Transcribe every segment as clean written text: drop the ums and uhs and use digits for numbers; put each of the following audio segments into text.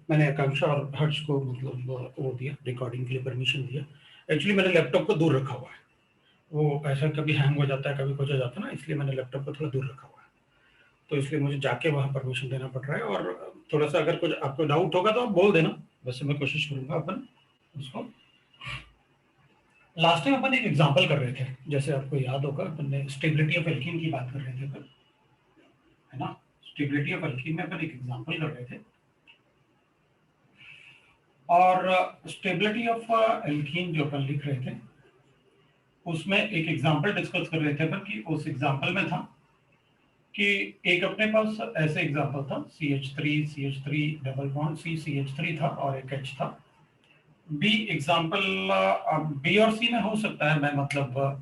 मैंने आकांक्षा और हर्ष को मतलब वो दिया, रिकॉर्डिंग के लिए परमिशन दिया। एक्चुअली मैंने लैपटॉप को दूर रखा हुआ है, वो ऐसा कभी हैंग हो जाता है, कभी कुछ हो जाता है ना, इसलिए मैंने लैपटॉप को थोड़ा दूर रखा हुआ है। तो इसलिए मुझे जाके वहाँ परमिशन देना पड़ रहा है। और थोड़ा सा अगर कुछ आपको डाउट होगा तो आप बोल देना, वैसे मैं कोशिश करूंगा अपन उसको। लास्ट टाइम अपन एक एग्जांपल कर रहे थे, जैसे आपको याद होगा अपन ने स्टेबिलिटी ऑफ एल्कीन की बात कर रहे थे अपन, है ना। स्टेबिलिटी ऑफ एल्कीन में अपन एक एग्जांपल कर रहे थे, और स्टेबिलिटी ऑफ एल्कीन जो अपन लिख रहे थे उसमें एक एग्जांपल डिस्कस कर रहे थे अपन कि उस एग्जांपल में था कि एक अपने पास ऐसे एग्जांपल था CH3 डबल बॉन्ड CH3 था और एक H था। बी एग्जांपल बी और सी में हो सकता है, मैं मतलब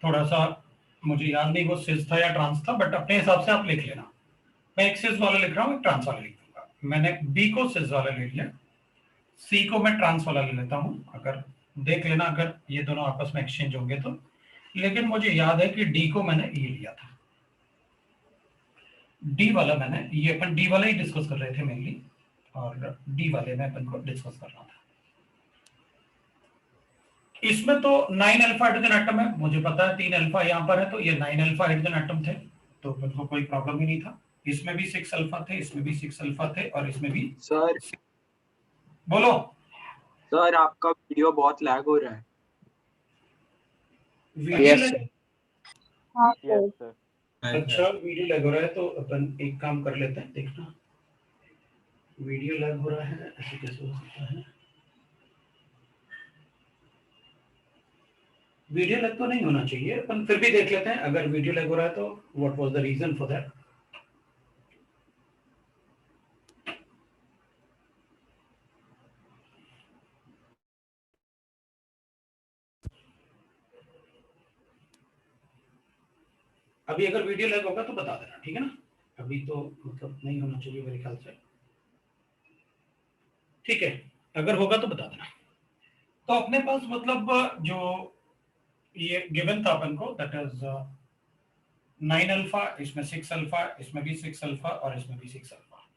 थोड़ा सा मुझे याद नहीं वो सिस था या ट्रांस था, बट अपने हिसाब से आप लिख लेना। मैं एक सिस वाला लिख रहा हूँ, एक ट्रांस वाला लिख दूंगा। मैंने बी को सिस वाला ले लिया, सी को मैं ट्रांस वाला ले लेता हूँ। अगर देख लेना अगर ये दोनों आपस में एक्सचेंज होंगे तो। लेकिन मुझे याद है कि डी को मैंने ये लिया था, डी वाला मैंने, ये अपन डी वाला ही डिस्कस कर रहे थे मेनली, और डी वाले में अपन को डिस्कस करना था। इसमें तो 9 अल्फा हाइड्रोजन एटम है, मुझे पता है 3 अल्फा यहाँ पर है, तो ये 9 अल्फा हाइड्रोजन एटम थे, तो अपन को कोई प्रॉब्लम ही नहीं था। इसमें भी 6 अल्फा थे, इसमें भी 6 अल्फा थे, और इसमें भी सर। बोलो सर आपका वीडियो बहुत लैग हो रहा है। Video yes lag. हाँ सर। अच्छा वीडियो लैग हो रहा है तो अपन एक काम कर लेते हैं, देखना वीडियो लैग हो रहा है ऐसे कैसे हो सकता है। वीडियो लैग तो नहीं होना चाहिए, अपन फिर भी देख लेते हैं अगर वीडियो लैग हो रहा है तो what was the reason for that. अभी अगर वीडियो लैग होगा तो बता देना, ठीक है ना। अभी तो मतलब नहीं होना चाहिए मेरे ख्याल से, ठीक है। अगर होगा तो बता देना। तो अपने पास मतलब जो ये गिवन था अपन को, दैट इज 9 अल्फा, इसमें 6 अल्फा, इसमें भी 6 अल्फा, और इसमें भी 6 अल्फा।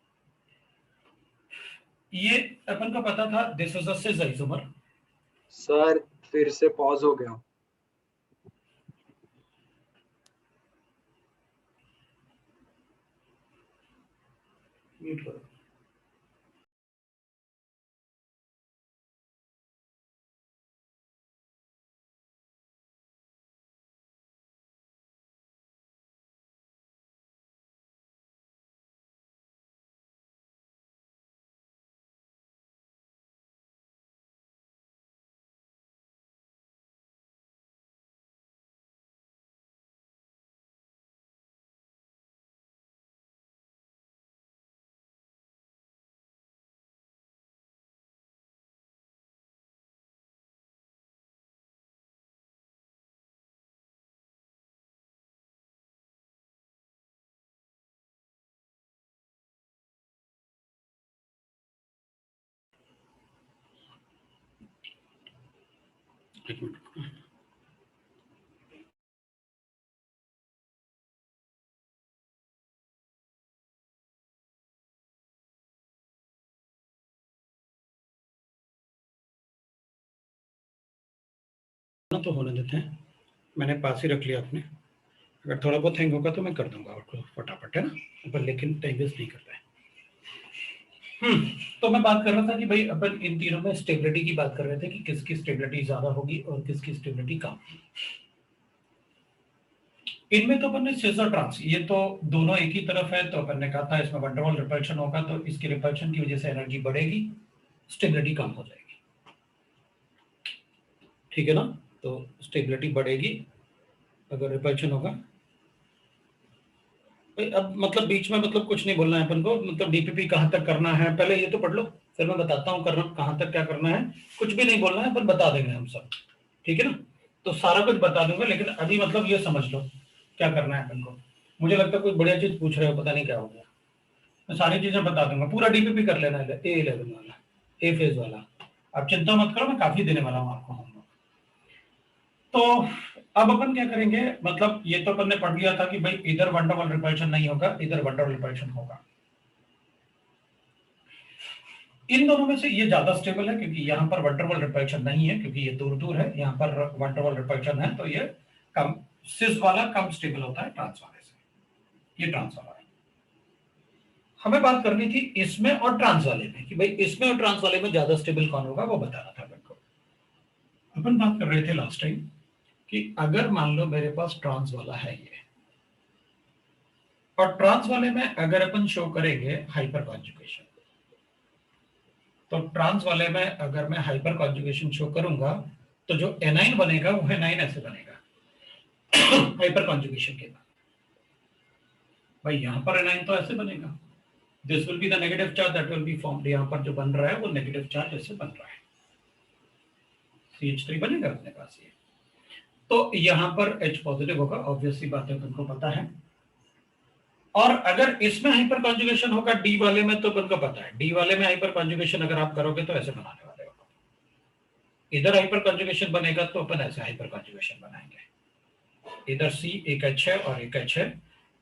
ये अपन को पता था this is a cis isomer. Sir फिर से पॉज हो गया। म्यूट करो। एक मिनट। तो होने देते हैं, मैंने पास ही रख लिया अपने। अगर थोड़ा बहुत हैंग होगा तो मैं कर दूंगा आपको फटाफट, है ना, पर लेकिन टाइम वेस्ट नहीं करता है। तो मैं बात कर रहा था कि भाई अपन इन तीनों में स्टेबिलिटी की बात कर रहे थे कि किसकी स्टेबिलिटी ज्यादा होगी और किसकी स्टेबिलिटी कम। इनमें तो अपन ने सिस और ट्रांस, ये तो दोनों एक ही तरफ है, तो अपन ने कहा था इसमें वंडरवॉल रिपल्शन होगा, तो इसकी रिपल्शन की वजह से एनर्जी बढ़ेगी, स्टेबिलिटी कम हो जाएगी, ठीक है ना। तो स्टेबिलिटी बढ़ेगी अगर रिपल्शन होगा। अब मतलब बीच में मतलब कुछ नहीं बोलना है अपन को, मतलब डीपीपी कहाँ तक करना है पहले ये तो पढ़ लो, फिर मैं बताता हूँ करना कहाँ तक क्या करना है। कुछ भी नहीं बोलना है, अपन बता देंगे हम सब, ठीक है ना। तो सारा कुछ बता दूंगा, लेकिन अभी मतलब ये समझ लो क्या करना है अपन को। मुझे लगता है कोई बढ़िया चीज पूछ रहे हो, पता नहीं क्या हो गया। मैं सारी चीजें बता दूंगा, पूरा डीपीपी कर लेना है, A11 वाला, ए फेज वाला। आप चिंता मत करो, मैं काफी देने वाला हूँ आपको होमवर्क। तो अब अपन क्या करेंगे, मतलब ये तो अपन ने पढ़ लिया था कि भाई इधर वंडरवॉल रिपल्शन नहीं होगा, इधर वंडरवॉल रिपल्शन होगा। इन दोनों में से ये ज्यादा स्टेबल है क्योंकि यहाँ पर वंडरवॉल रिपल्शन नहीं है, क्योंकि ये दूर दूर है, यहाँ पर वंडरवॉल रिपल्शन है, तो ये कम, सिस वाला कम स्टेबल होता है ट्रांस वाले से। ये ट्रांस वाला है। हमें बात करनी थी इसमें और ट्रांस वाले में कि भाई इसमें और ट्रांस वाले में ज्यादा स्टेबल कौन होगा, वो बताना था अपन को। अपन बात कर रहे थे लास्ट टाइम कि अगर मान लो मेरे पास ट्रांस वाला है ये, और ट्रांस वाले में अगर अपन शो करेंगे हाइपर कॉन्जुगेशन, तो ट्रांस वाले में अगर मैं हाइपर कॉन्जुगेशन शो करूंगा तो जो एनाइन बनेगा वो एनाइन ऐसे बनेगा हाइपर कॉन्जुगेशन के बाद। भाई यहां पर एनाइन तो ऐसे बनेगा, this will be the negative charge that will be formed. यहां पर जो बन रहा है वो नेगेटिव चार्ज ऐसे बन रहा है, CH3 बनेगा अपने पास ये। तो यहां पर H पॉजिटिव होगा, ऑब्वियसली बात है, तुमको पता है। और अगर इसमें हाइपर कॉन्जुगेशन होगा D वाले में, तो तुमको पता है D वाले में हाइपर कॉन्जुगेशन अगर आप करोगे तो ऐसे बनाने वाले हो। इधर हाइपर कॉन्जुगेशन बनेगा तो अपन ऐसे हाइपर कॉन्जुगेशन बनाएंगे। इधर C एक H है और एक H है।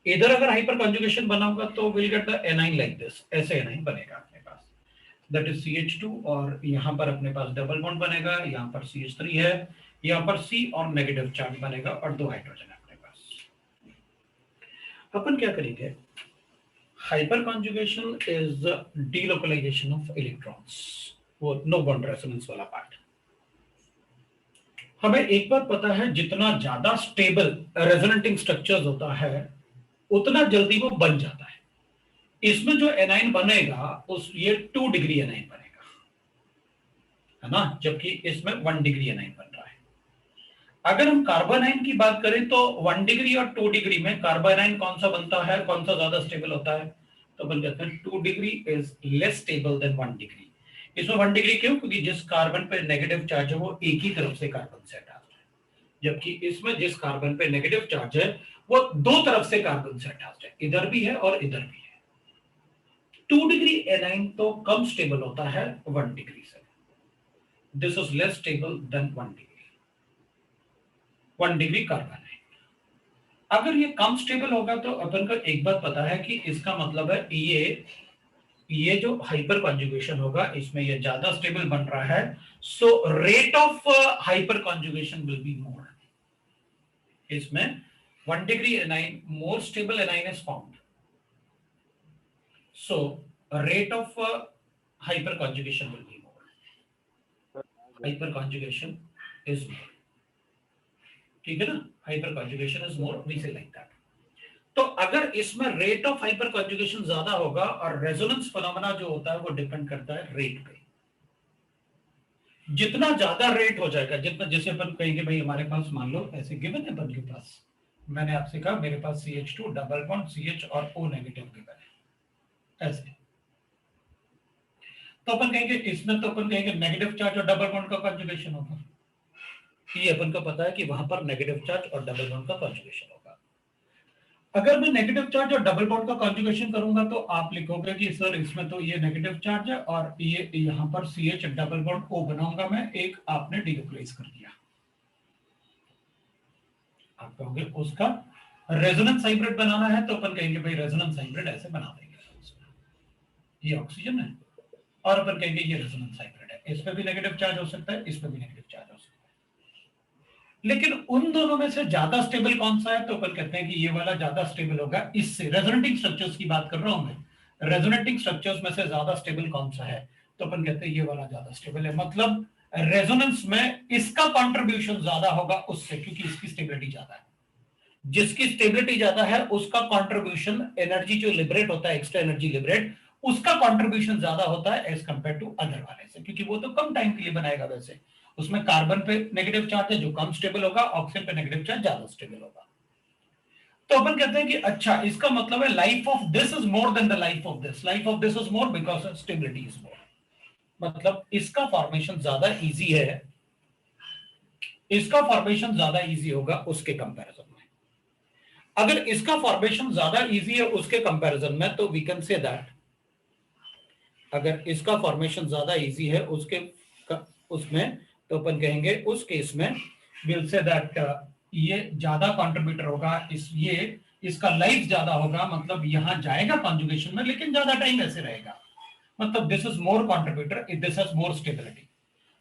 इधर अगर हाइपर कॉन्जुगेशन बना होगा तो will get the A9 like this, ऐसे एनाइन बनेगा अपने पास, दैट इज CH2, और यहां पर अपने पास डबल बॉन्ड बनेगा, यहां पर CH3 है, यहां पर C और नेगेटिव चार्ज बनेगा और 2 हाइड्रोजन है अपने पास। अपन क्या करेंगे, hyper conjugation is delocalization of electrons, वो नो बॉन्ड रेजोनेंस वाला पार्ट। हमें एक बात पता है, जितना ज्यादा स्टेबल रेजोनेटिंग स्ट्रक्चर्स होता है उतना जल्दी वो बन जाता है। इसमें जो एनाइन बनेगा उस ये 2 डिग्री एनाइन बनेगा, है ना, जबकि इसमें 1 डिग्री एनाइन बन रहा है। अगर हम कार्बोनाइन की बात करें तो 1 डिग्री और 2 डिग्री में कार्बोनाइन कौन सा बनता है, कौन सा ज्यादा स्टेबल होता है, तो अपन कहते हैं 2 degree is less stable then 1 degree. इसमें 1 डिग्री क्यों, क्योंकि जिस कार्बन पे नेगेटिव चार्ज है वो एक ही तरफ से कार्बन से अटैच्ड है, जबकि इसमें जिस कार्बन पे नेगेटिव चार्ज है वो 2 तरफ से कार्बन से अटैच्ड है, इधर भी है और इधर भी है। 2 डिग्री एनाइन तो कम स्टेबल होता है 1 डिग्री से, this is less stable then 1 degree. 1 degree carbon है। अगर ये कम स्टेबल होगा तो अपन को एक बात पता है कि इसका मतलब है ये जो हाइपर कॉन्जुगेशन होगा इसमें ये ज्यादा स्टेबल बन रहा है, so rate of hyper conjugation will be more. इसमें 1 degree anion, more stable anion is found. So, a rate of hyperconjugation will be more. Hyperconjugation is more. ठीक है ना? Hyperconjugation is more. We say like that. तो अगर इसमें rate of हाइपरकॉन्जुगेशन ज्यादा होगा, और रेजोनेंस फिनोमेना जो होता है वो डिपेंड करता है रेट पे। जितना ज्यादा रेट हो जाएगा, जितना, जैसे अपन कहेंगे भाई हमारे पास मान लो ऐसे गिवन है अपन के पास, मैंने आपसे कहा मेरे पास CH2 डबल बॉन्ड CH और O नेगेटिव गिवन है ऐसे, तो अपन कहेंगे इसमें, तो अपन कहेंगे नेगेटिव चार्ज और डबल बॉन्ड का कॉन्जुगेशन होगा। ये अपन को पता है कि वहां पर नेगेटिव चार्ज और डबल बॉन्ड का कॉन्जुगेशन होगा। अगर मैं नेगेटिव चार्ज और डबल बॉन्ड का कॉन्जुगेशन करूंगा तो आप लिखोगे कि सर इसमें तो ये नेगेटिव चार्ज है और ये यहां पर CH डबल बॉन्ड O बनाऊंगा मैं, एक आपने डीलोकलाइज कर दिया। आप कहोगे उसका रेजोनेंस हाइब्रिड बनाना है, तो अपन कहेंगे भाई रेजोनेंस हाइब्रिड ऐसे बना देंगे। ये ऑक्सीजन है और अपन कहेंगे ये रेजोनेंस हाइब्रिड है, इस पे भी नेगेटिव चार्ज हो सकता है, इस पे भी नेगेटिव चार्ज हो सकता है। लेकिन उन दोनों में से ज्यादा स्टेबल कौन सा है, तो अपन कहते हैं कि ये वाला ज्यादा स्टेबल होगा। इससे रेजोनेटिंग स्ट्रक्चर्स की बात कर रहा हूं मैं, रेजोनेटिंग स्ट्रक्चर्स में से ज्यादा स्टेबल कौन सा है, तो अपन कहते हैं ये वाला ज्यादा स्टेबल है। मतलब रेजोनेंस में इसका कंट्रीब्यूशन ज्यादा होगा उससे, क्योंकि इसकी स्टेबिलिटी ज्यादा है। जिसकी स्टेबिलिटी ज्यादा है उसका कंट्रीब्यूशन, एनर्जी जो लिबरेट होता है, एक्स्ट्रा एनर्जी लिबरेट, उसका कंट्रीब्यूशन ज्यादा होता है एज कंपेयर टू अदर वाले से, क्योंकि वो तो कम टाइम के लिए बनाएगा। वैसे उसमें कार्बन पे नेगेटिव चार्ज है जो कम स्टेबल होगा, ऑक्सीजन पे नेगेटिव चार्ज ज्यादा स्टेबल होगा। तो अपन कहते हैं कि अच्छा, इसका मतलब है life of this is more than the life of this, life of this is more because stability is more. मतलब इसका फॉर्मेशन ज्यादा इजी है, इसका फॉर्मेशन ज्यादा इजी होगा उसके कंपैरिजन में। अगर इसका फॉर्मेशन ज्यादा इजी है उसके कंपैरिजन में, तो वी कैन से दैट, अगर इसका फॉर्मेशन ज्यादा इजी है उसमें, तो अपन कहेंगे उस केस में विल से दैट ये ज्यादा कंट्रीब्यूटर होगा, इसका लाइफ ज्यादा होगा, मतलब यहां जाएगा कॉन्जुगेशन में लेकिन ज्यादा टाइम ऐसे रहेगा। मतलब this is more contributor, this has more stability.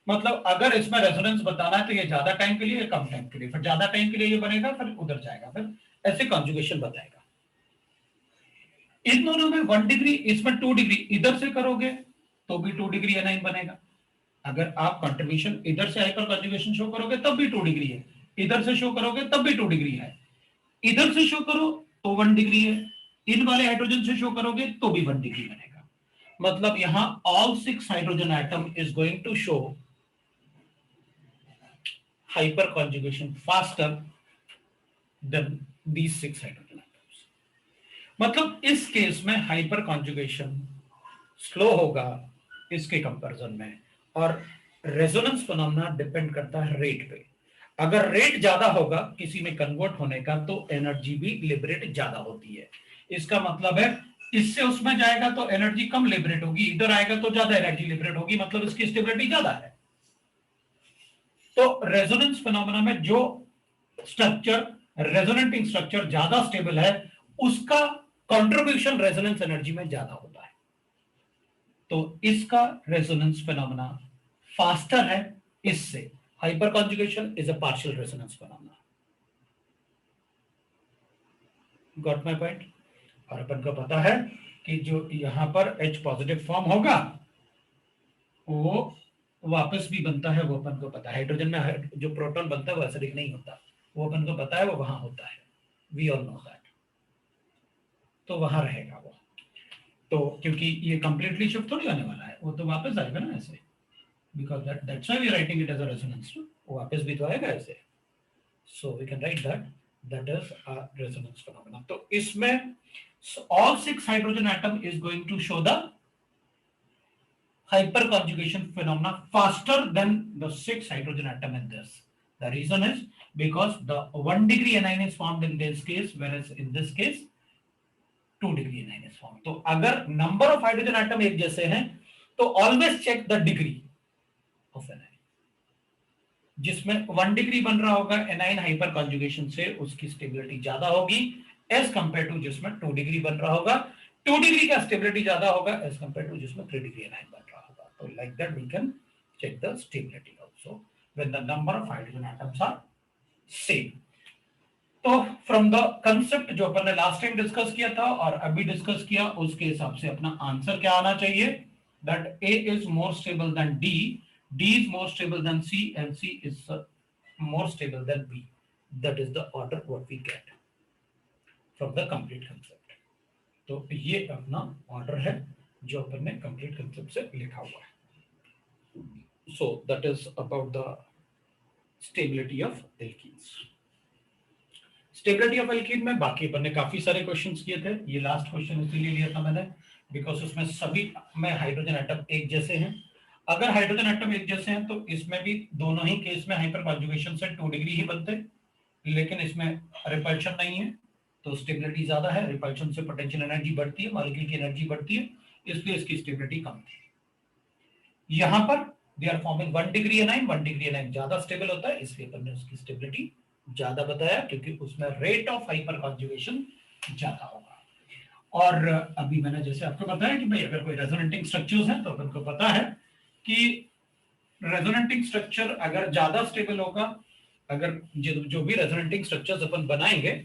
मतलब अगर इसमें रेजोनेंस बताना है तो ये ज्यादा टाइम के लिए या कम टाइम के लिए, फिर ज्यादा टाइम के लिए ये बनेगा फिर उधर जाएगा, फिर ऐसे कॉन्जुगेशन बताएगा। इन दोनों में 1 डिग्री, इसमें 2 डिग्री, इधर से करोगे तो भी 2 डिग्री एनाइन बनेगा। अगर आप कंट्रीब्यूशन इधर से हाइपर कॉन्जुगेशन शो करोगे तब भी 2 डिग्री है, इधर से शो करोगे तब भी 2 डिग्री है, इधर से शो करो तो 1 डिग्री है, इन वाले हाइड्रोजन से शो करोगे तो भी 1 डिग्री बनेगा। मतलब यहां all 6 hydrogen atom is going to show hyper conjugation faster than these 6 hydrogen atoms. मतलब इस केस में हाइपर कॉन्जुगेशन स्लो होगा इसके कंपैरिजन में, और रेजोनेंस फिनोमेना डिपेंड करता है रेट पे। अगर रेट ज्यादा होगा किसी में कन्वर्ट होने का तो एनर्जी भी लिबरेट ज्यादा होती है। इसका मतलब है इससे उसमें जाएगा तो एनर्जी कम लिबरेट होगी, इधर आएगा तो ज्यादा एनर्जी लिबरेट होगी, मतलब इसकी स्टेबिलिटी ज्यादा है। तो रेजोनेंस फिनोमेना में जो स्ट्रक्चर, रेजोनेटिंग स्ट्रक्चर ज्यादा स्टेबल है उसका कंट्रीब्यूशन रेजोनेंस एनर्जी में ज्यादा होता है, तो इसका रेजोनेंस फिनोमेना फास्टर है इससे। Hyper conjugation is a partial resonance phenomena. Got my point. और अपन को पता है कि जो यहां पर H पॉजिटिव फॉर्म होगा वो वापस भी बनता है, वो अपन को पता है। हाइड्रोजन में जो प्रोटॉन बनता है वो एसिडिक नहीं होता, वो अपन को पता है, वो वहां होता है, वी ऑल नो दैट। तो वहां रहेगा वो, तो क्योंकि ये कंप्लीटली शिफ्ट थोड़ी होने वाला है, वो तो वापस आएगा ना ऐसे, because that's why we writing it as a resonance, वो वापस भी तो आएगा ऐसे। So we can write that is a resonance phenomena. तो इसमें all 6 hydrogen atom is going to show the hyperconjugation phenomena faster than the 6 hydrogen atom in this. The reason is because the 1 degree anion is formed in this case, whereas in this case 2 degree anion is formed. तो अगर number of hydrogen atom एक जैसे हैं तो always check the degree of anion। जिसमें 1 degree बन रहा होगा एनाइन हाइपर कॉन्जुगेशन से उसकी स्टेबिलिटी ज्यादा होगी एज कंपेयर टू जिसमें 2 डिग्री बन रहा होगा, 2 डिग्री का स्टेबिलिटी ज्यादा होगा एज कंपेयर टू जिसमें 3 डिग्री एनाइन बन रहा होगा। तो like that we can check the stability also when the number of hydrogen atoms are same. तो फ्रॉम द कंसेप्ट जो अपन ने लास्ट टाइम डिस्कस किया था और अभी डिस्कस किया उसके हिसाब से अपना आंसर क्या आना चाहिए, that A is more stable then D, D is more stable than C, and C is more stable than B. That is the order what we get from the complete concept. तो ये अपना order है जो अपन ने complete concept से लिखा हुआ है। So that is about the stability of alkenes. Stability of alkene में बाकी अपन ने काफी सारे क्वेश्चंस किए थे, ये लास्ट क्वेश्चन इसीलिए लिया था मैंने बिकॉज उसमें सभी में हाइड्रोजन एटम एक जैसे हैं। अगर हाइड्रोजन एटम एक जैसे हैं तो इसमें भी दोनों ही केस में हाइपर कॉन्जुगेशन से 2 डिग्री ही बनते, लेकिन इसमें रिपल्शन नहीं है तो स्टेबिलिटी ज्यादा है, रिपल्शन से पोटेंशियल एनर्जी बढ़ती है, मॉलिक्यूल की एनर्जी बढ़ती है, इसलिए इसकी स्टेबिलिटी कम थी। यहां पर they are forming 1 degree anion, 1 degree anion ज्यादा स्टेबल होता है इसलिए अपन ने उसकी स्टेबिलिटी ज्यादा बताया क्योंकि उसमें रेट ऑफ हाइपर कॉन्जुगेशन ज्यादा होगा। और अभी मैंने जैसे आपको बताया कि भाई अगर कोई रेजोनेटिंग स्ट्रक्चर्स हैं तो अपन को पता है कि रेजोनेटिंग स्ट्रक्चर अगर ज्यादा स्टेबल होगा, अगर जो भी रेजोनेटिंग स्ट्रक्चर्स अपन बनाएंगे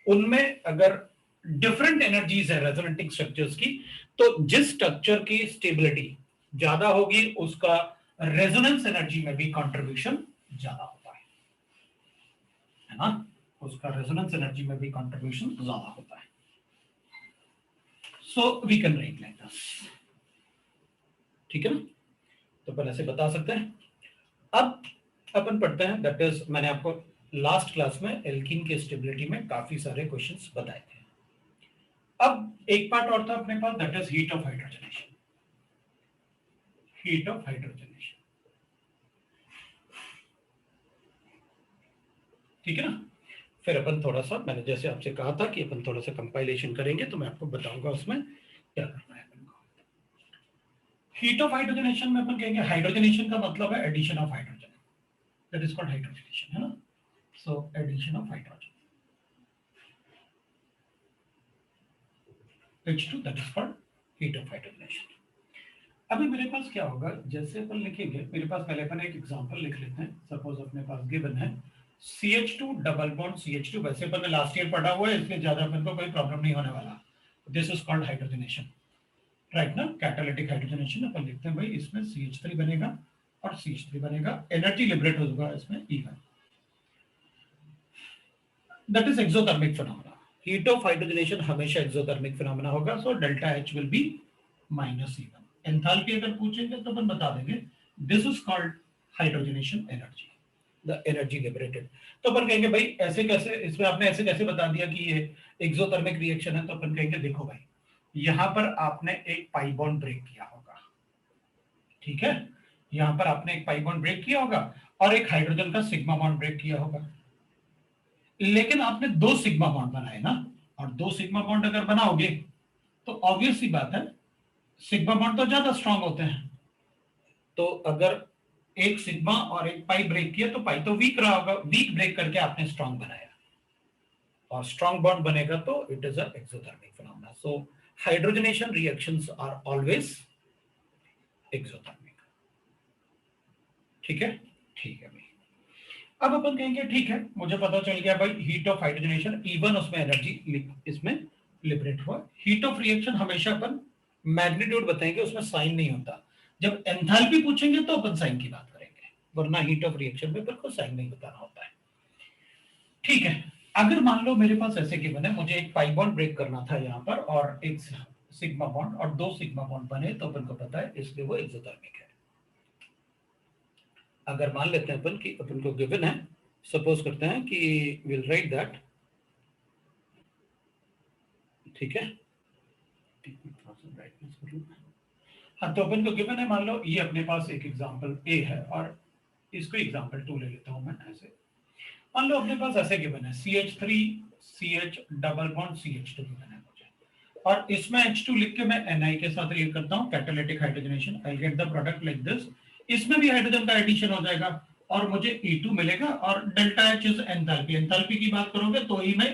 उनमें अगर डिफरेंट एनर्जीज है रेजोनेटिंग स्ट्रक्चर्स की, तो जिस स्ट्रक्चर की स्टेबिलिटी ज्यादा होगी उसका रेजोनेंस एनर्जी में भी कंट्रीब्यूशन ज्यादा होता है ना, उसका रेजोनेंस एनर्जी में भी कंट्रीब्यूशन ज्यादा होता है। So we can write like this, ठीक है ना, तो अपन ऐसे बता सकते हैं। अब अपन पढ़ते हैं, दैट इज मैंने आपको लास्ट क्लास में एल्कीन की स्टेबिलिटी में काफी सारे क्वेश्चंस बताए थे। अब एक पार्ट और था अपने पास, that is heat of hydrogenation. Heat of hydrogenation, ठीक है ना। फिर अपन थोड़ा सा, मैंने जैसे आपसे कहा था कि अपन थोड़ा सा कंपाइलेशन करेंगे तो मैं आपको बताऊंगा उसमें क्या करना है अपन को। हीट ऑफ हाइड्रोजनेशन में अपन कहेंगे, हाइड्रोजनेशन का मतलब है addition of hydrogen, that is called hydrogenation, है ना। So addition of hydrogen, H2, that is called heat of hydrogenation. अभी मेरे पास क्या होगा, जैसे अपन लिखेंगे, मेरे पास पहले अपन एक एग्जांपल लिख लेते हैं। सपोज अपने पास गिवन है CH2 डबल बॉन्ड CH2, वैसे अपन ने लास्ट ईयर पढ़ा हुआ है इसलिए ज्यादा अपन को कोई प्रॉब्लम नहीं होने वाला। This is called hydrogenation, right ना, कैटालिटिक हाइड्रोजनेशन। अपन लिखते हैं भाई इसमें CH3 बनेगा और CH3 बनेगा, एनर्जी लिबरेट होगा इसमें E1, that is exothermic phenomena. Heat of hydrogenation हमेशा एक्सोथर्मिक फिनोमेना होगा, so delta H will be -E1। Enthalpy अगर पूछेंगे तो अपन बता देंगे this is called hydrogenation energy, the energy liberated. तो अपन कहेंगे भाई ऐसे कैसे, इसमें आपने ऐसे कैसे बता दिया कि ये एक्सोथर्मिक रिएक्शन है, तो अपन कहेंगे देखो भाई यहां पर आपने एक पाई बॉन्ड ब्रेक किया होगा, ठीक है, यहां पर आपने एक पाई बॉन्ड ब्रेक किया होगा और एक हाइड्रोजन का सिग्मा बॉन्ड ब्रेक किया होगा, लेकिन आपने दो सिग्मा बॉन्ड बनाए ना, और दो सिग्मा बॉन्ड अगर बनाओगे तो ऑब्वियस सी बात है सिग्मा बॉन्ड तो ज्यादा स्ट्रांग होते हैं, तो अगर एक सिग्मा और एक पाई ब्रेक किया तो पाई तो वीक रहा होगा, वीक ब्रेक करके आपने स्ट्रांग बनाया और स्ट्रांग बॉन्ड बनेगा तो it is a exothermic phenomena. So hydrogenation reactions are always exothermic, ठीक है, ठीक है भाई। अब अपन कहेंगे ठीक है, मुझे पता चल गया भाई हीट ऑफ हाइड्रोजनेशन E1 उसमें एनर्जी इसमें लिबरेट हुआ। हीट ऑफ रिएक्शन हमेशा अपन मैग्नीट्यूड बताएंगे, उसमें साइन नहीं होता। जब एंथैल्पी पूछेंगे तो अपन साइन की बात करेंगे, वरना हीट ऑफ रिएक्शन में बिल्कुल साइन नहीं बताना होता है, ठीक है। अगर मान लो मेरे पास ऐसे गिवन है, मुझे एक पाई बॉन्ड ब्रेक करना था यहाँ पर और एक सिग्मा बॉन्ड, और दो सिग्मा बॉन्ड बने, तो अपन को पता है इसलिए वो एक्सोथर्मिक है। अगर मान लेते हैं अपन कि अपन को गिवन है, सपोज करते हैं कि विल राइट दैट, ठीक है, हाँ, तो अपन को गिवन है, मान लो ये अपने पास एक एग्जांपल ए है और इसको एग्जांपल 2 ले लेता हूं मैं। ऐसे मान लो अपने पास ऐसे गिवन है CH3 CH double bond CH2 given है मुझे, और इसमें H2 लिख के मैं Ni के साथ रिएक्ट करता हूं, catalytic hydrogenation, I get the product like this. इसमें भी हाइड्रोजन का एडिशन हो जाएगा और मुझे E2 मिलेगा, और delta H is enthalpy. Enthalpy की बात करोगे तो ही मैं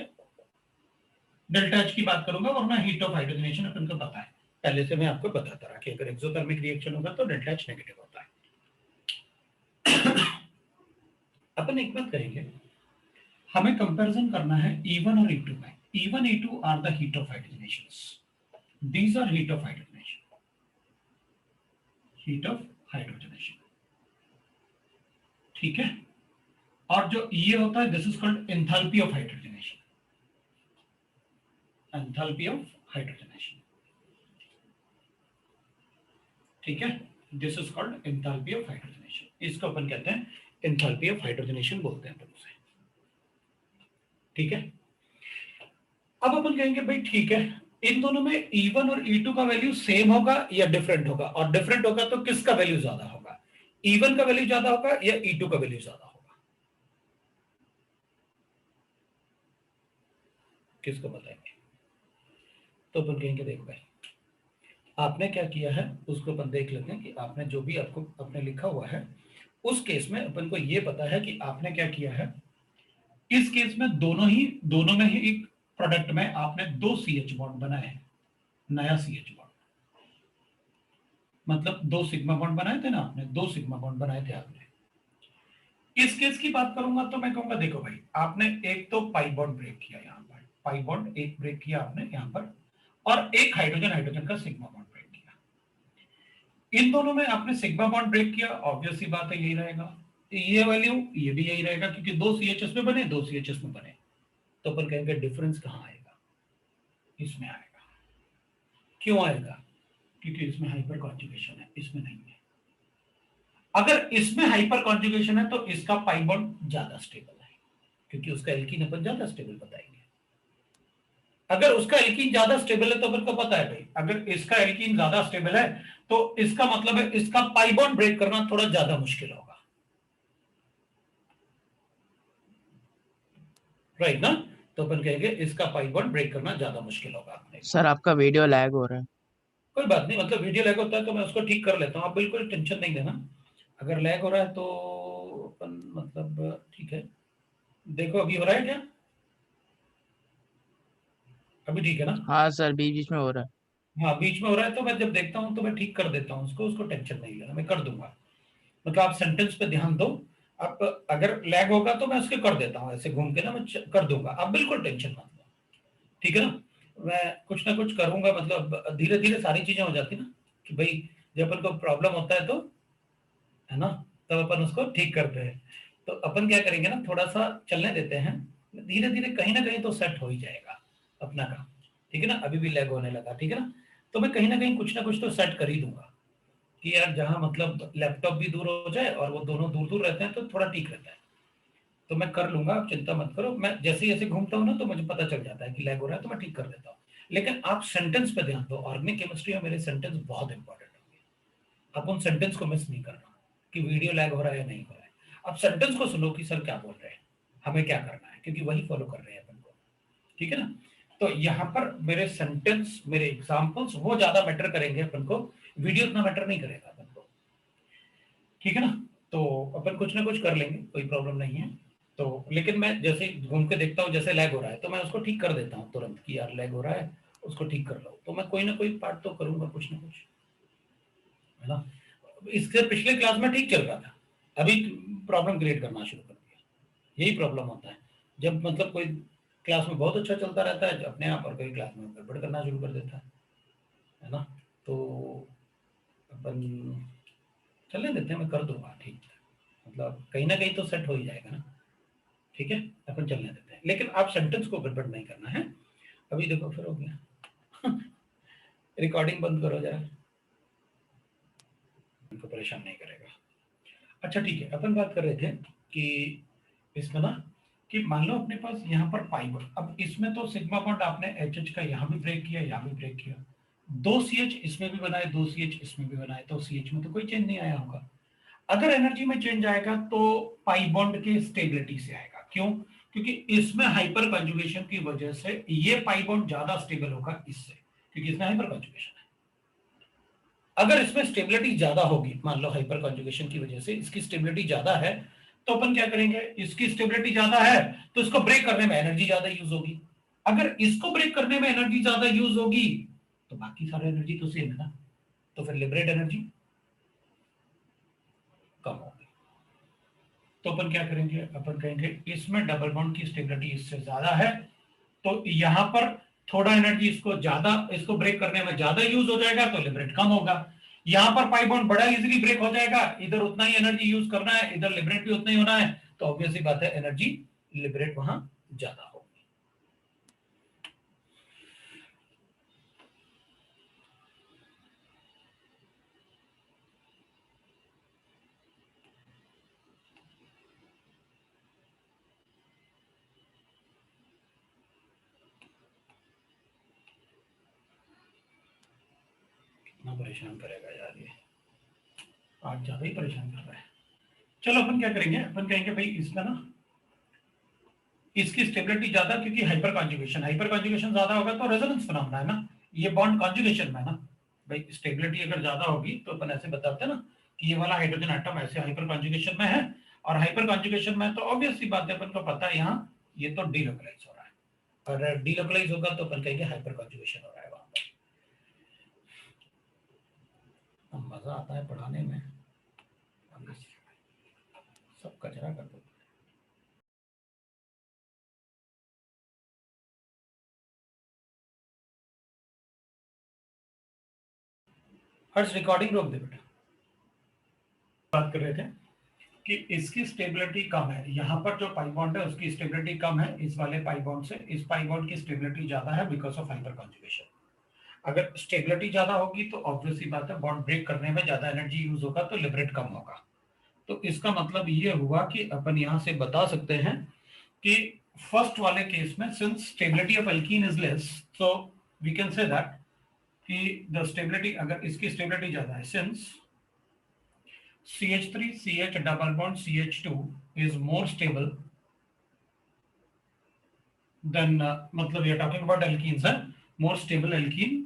डेल्टा H की बात करूंगा, वरना हीट ऑफ हाइड्रोजनेशन अपन को पता है पहले से, मैं आपको बताता रहा कि अगर एक्सोथर्मिक रिएक्शन होगा तो डेल्टा H नेगेटिव होता है। अपन एक बात करेंगे, हमें कंपैरिजन करना है E1 और E2 में। E1 E2 are the heat of hydrogenations, these are heat of hydrogenation, heat of hydrogenation, ठीक है। और जो ये होता है this is called enthalpy of hydrogenation, enthalpy of hydrogenation, ठीक है, this is called enthalpy of hydrogenation. इसको अपन कहते हैं एंथैल्पी ऑफ हाइड्रोजनेशन बोलते हैं अपन उसे, ठीक है। अब अपन कहेंगे भाई ठीक है, इन दोनों में E1 और E2 का वैल्यू सेम होगा या डिफरेंट होगा, और डिफरेंट होगा तो किसका वैल्यू ज्यादा होगा, E1 का वैल्यू ज्यादा होगा या E2 का वैल्यू ज्यादा होगा, किसको बताएंगे? तो अपन कहेंगे देखो भाई आपने क्या किया है उसको अपन देख लेते हैं कि आपने जो भी आपको अपने लिखा हुआ है उस केस में अपन को ये पता है कि आपने क्या किया है। इस केस में दोनों में ही एक प्रोडक्ट में आपने दो CH बॉन्ड बनाए हैं, नया CH बॉन्ड, मतलब दो सिग्मा बॉन्ड बनाए थे ना आपने, दो सिग्मा बॉन्ड बनाए थे आपने। इस केस की बात करूंगा तो मैं कहूंगा देखो भाई आपने एक तो पाई बॉन्ड ब्रेक किया, यहाँ पर पाई बॉन्ड एक ब्रेक किया आपने यहाँ पर, और एक हाइड्रोजन हाइड्रोजन का सिग्मा बॉन्ड ब्रेक किया। इन दोनों में आपने सिग्मा बॉन्ड ब्रेक किया, ऑब्वियस सी बात है यही रहेगा, ये वैल्यू ये भी यही रहेगा, क्योंकि दो CH में बने दो CH में बने। तो अपन कहेंगे डिफरेंस कहाँ आएगा, इसमें आएगा। क्यों आएगा? क्योंकि इसमें हाइपर कॉन्जुगेशन है, इसमें नहीं है। अगर इसमें हाइपर कॉन्जुगेशन है तो इसका पाई बॉन्ड ज्यादा स्टेबल है, क्योंकि उसका एल्कीन अपन ज्यादा स्टेबल बताएंगे। अगर उसका एल्कीन ज्यादा स्टेबल है तो अपन को पता है भाई अगर इसका एल्कीन ज्यादा स्टेबल है तो इसका मतलब है इसका पाई बॉन्ड ब्रेक करना थोड़ा ज्यादा मुश्किल होगा, राइट ना। तो अपन कहेंगे इसका पाई बॉन्ड ब्रेक करना ज्यादा मुश्किल होगा अपने। सर आपका वीडियो लैग हो रहा है। कोई बात नहीं, मतलब वीडियो लैग होता है तो मैं उसको ठीक कर लेता हूँ, आप बिल्कुल टेंशन नहीं लेना। अगर लैग हो रहा है तो अपन मतलब ठीक है, देखो अभी हो रहा है क्या, अभी ठीक है ना? हाँ सर बीच बीच में हो रहा है। हाँ बीच में हो रहा है तो मैं जब देखता हूँ तो मैं ठीक कर देता हूँ उसको, उसको टेंशन नहीं लेना, मैं कर दूंगा। मतलब आप सेंटेंस पे ध्यान दो। आप अगर लैग होगा तो मैं उसके कर देता हूँ, ऐसे घूम के ना मैं कर दूंगा, आप बिल्कुल टेंशन मत लो, ठीक है ना। मैं कुछ ना कुछ करूंगा, मतलब धीरे धीरे सारी चीजें हो जाती ना, कि भाई जब अपन को प्रॉब्लम होता है तो, है ना, तब अपन उसको ठीक करते हैं। तो अपन क्या करेंगे ना, थोड़ा सा चलने देते हैं, धीरे धीरे कहीं ना कहीं तो सेट हो ही जाएगा अपना काम, ठीक है ना। अभी भी लैग होने लगा, ठीक है ना, तो मैं कहीं ना कहीं कुछ ना कुछ तो सेट कर ही दूंगा, कि यार जहां मतलब लैपटॉप भी दूर हो जाए और वो दोनों दूर दूर रहते हैं तो थोड़ा ठीक रहता है। तो मैं कर लूंगा, आप चिंता मत करो। मैं जैसे ही ऐसे घूमता हूँ ना तो मुझे पता चल जाता है कि लैग हो रहा है तो मैं ठीक कर देता हूँ। लेकिन आप सेंटेंस पे ध्यान दो, ऑर्गेनिक केमिस्ट्री में मेरे सेंटेंस बहुत इंपॉर्टेंट होंगे। आप उन सेंटेंस को मिस नहीं करना कि वीडियो लैग हो रहा है या नहीं हो रहा है। आप सेंटेंस को सुनो कि सर क्या बोल रहे हैं, हमें क्या करना है, क्योंकि वही फॉलो कर रहे हैं अपन को, ठीक है ना। तो यहाँ पर मेरे सेंटेंस, मेरे एग्जाम्पल्स वो ज्यादा मैटर करेंगे अपन को, वीडियो इतना मैटर नहीं करेगा अपन को, ठीक है ना। तो अपन कुछ ना कुछ कर लेंगे, कोई प्रॉब्लम नहीं है। तो लेकिन मैं जैसे घूम के देखता हूँ जैसे लैग हो रहा है तो मैं उसको ठीक कर देता हूँ तुरंत, कि यार लैग हो रहा है, उसको ठीक कर लो। तो मैं कोई ना कोई पार्ट तो करूंगा कुछ ना कुछ, है ना। इससे पिछले क्लास में ठीक चल रहा था, अभी प्रॉब्लम क्रिएट करना शुरू कर दिया। यही प्रॉब्लम होता है जब मतलब कोई क्लास में बहुत अच्छा चलता रहता है अपने आप, और कोई क्लास में गड़बड़ करना शुरू कर देता है ना। तो अपन चलने देते हैं, मैं कर दूंगा ठीक, मतलब कहीं ना कहीं तो सेट हो ही जाएगा ना, ठीक है। अपन चलने देते हैं, लेकिन आप सेंटेंस को गड़बड़ नहीं करना है। अभी देखो फिर हो गया। रिकॉर्डिंग बंद करो जरा, उनको परेशान नहीं करेगा। अच्छा ठीक है, अपन बात कर रहे थे कि इसमें ना, कि मान लो अपने पास यहाँ पर पाई बॉन्ड, अब इसमें तो सिग्मा बॉन्ड आपने एच एच का यहाँ भी ब्रेक किया, यहाँ भी ब्रेक किया, दो सी एच इसमें भी बनाए, दो सी एच इसमें भी बनाए, तो सी एच में तो कोई चेंज नहीं आया होगा। अगर एनर्जी में चेंज आएगा तो पाई बॉन्ड के स्टेबिलिटी से आएगा। क्यों? क्योंकि इसमें हाइपर कंजुगेशन की वजह से ये पाई बॉन्ड ज्यादा स्टेबल होगा इससे, क्योंकि इसमें हाइपर कंजुगेशन है। अगर इसमें स्टेबिलिटी ज्यादा होगी, मान लो हाइपर कंजुगेशन की वजह से इसकी स्टेबिलिटी ज्यादा है, तो अपन क्या करेंगे, इसकी स्टेबिलिटी ज्यादा है तो इसको ब्रेक करने में एनर्जी ज्यादा यूज होगी। अगर इसको ब्रेक करने में एनर्जी ज्यादा यूज होगी तो बाकी सारे एनर्जी तो सेम है ना, तो फिर लिबरेट एनर्जी कम होगी। तो अपन क्या करेंगे, अपन कहेंगे इसमें डबल बॉन्ड की स्टेबिलिटी इससे ज्यादा है, तो यहां पर थोड़ा एनर्जी इसको ज्यादा, इसको ब्रेक करने में ज्यादा यूज हो जाएगा तो लिबरेट कम होगा। यहां पर पाई बॉन्ड बड़ा इजीली ब्रेक हो जाएगा, इधर उतना ही एनर्जी यूज करना है, इधर लिबरेट भी उतना ही होना है, तो ऑब्वियसली बात है एनर्जी लिबरेट वहां ज्यादा होगी। कितना परेशान करेगा यार ये, आज ज्यादा ही परेशान कर रहा है। चलो अपन क्या करेंगे, अपन कहेंगे भाई इसका ना, इसकी स्टेबिलिटी ज्यादा, क्योंकि हाइपर कॉन्जुगेशन, हाइपर कॉन्जुगेशन ज्यादा होगा तो रेजोनेंस फिनोमेना है ना, ये बॉन्ड कॉन्जुगेशन में है ना। भाई स्टेबिलिटी अगर ज्यादा होगी तो अपन ऐसे बताते हैं ना कि ये वाला हाइड्रोजन एटम ऐसे हाइपर कॉन्जुगेशन में है, और हाइपर कॉन्जुगेशन में तो ऑब्वियस सी बात है, अपन को पता है यहाँ ये तो डीलोकलाइज हो रहा है, और डीलोकलाइज होगा तो अपन कहेंगे हाइपर कॉन्जुगेशन हो रहा है वहां पर। मजा आता है पढ़ाने में, सब कचरा कर दो। हर्ष रिकॉर्डिंग रोक दे बेटा। बात कर रहे थे कि इसकी स्टेबिलिटी कम है, यहाँ पर जो पाई बॉन्ड है उसकी स्टेबिलिटी कम है इस वाले पाई बॉन्ड से, इस पाई बॉन्ड की स्टेबिलिटी ज्यादा है बिकॉज ऑफ हाइपर कॉन्जुगेशन। अगर स्टेबिलिटी ज्यादा होगी तो ऑब्वियसली बात है बॉन्ड ब्रेक करने में ज्यादा एनर्जी यूज होगा तो लिबरेट कम होगा। तो इसका मतलब ये हुआ कि अपन यहाँ से बता सकते हैं कि फर्स्ट वाले केस में since stability of alkene is less, so we can say that कि द स्टेबिलिटी, अगर इसकी स्टेबिलिटी ज्यादा है, since CH3 CH double bond CH2 is more stable than मतलब we are talking about alkenes, more stable alkene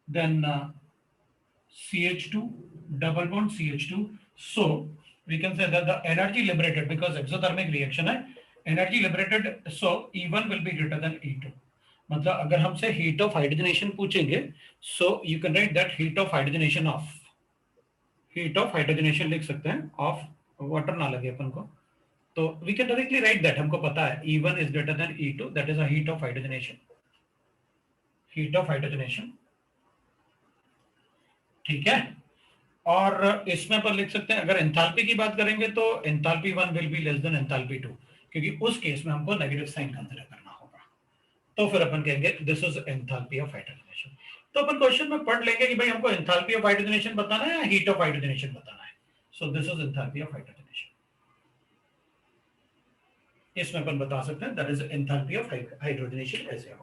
than CH2 double bond CH2. So we can say that the energy liberated, because exothermic reaction है, energy liberated, so E1 will be greater than E2. मतलब अगर हमसे heat of hydrogenation पूछेंगे, so you can write that heat of hydrogenation of, heat of hydrogenation लिख सकते हैं, of water ना लगे अपन को, तो we can directly write that, हमको पता है E1 is greater than E2, that is a heat of hydrogenation, heat of hydrogenation, ठीक है। और इसमें पर लिख सकते हैं, अगर एंथैल्पी की बात करेंगे तो enthalpy 1 will be less than enthalpy 2, क्योंकि उस केस में हमको नेगेटिव साइन कंसीडर करना होगा, तो फिर अपन कहेंगे this is enthalpy of hydrogenation. तो अपन क्वेश्चन में पढ़ लेंगे कि भाई हमको एंथैल्पी ऑफ हाइड्रोजनेशन बताना है या हीट ऑफ हाइड्रोजनेशन बताना है। So this is enthalpy of hydrogenation, इसमें अपन बता सकते हैं that is enthalpy of hydrogenation, ऐसे होगा।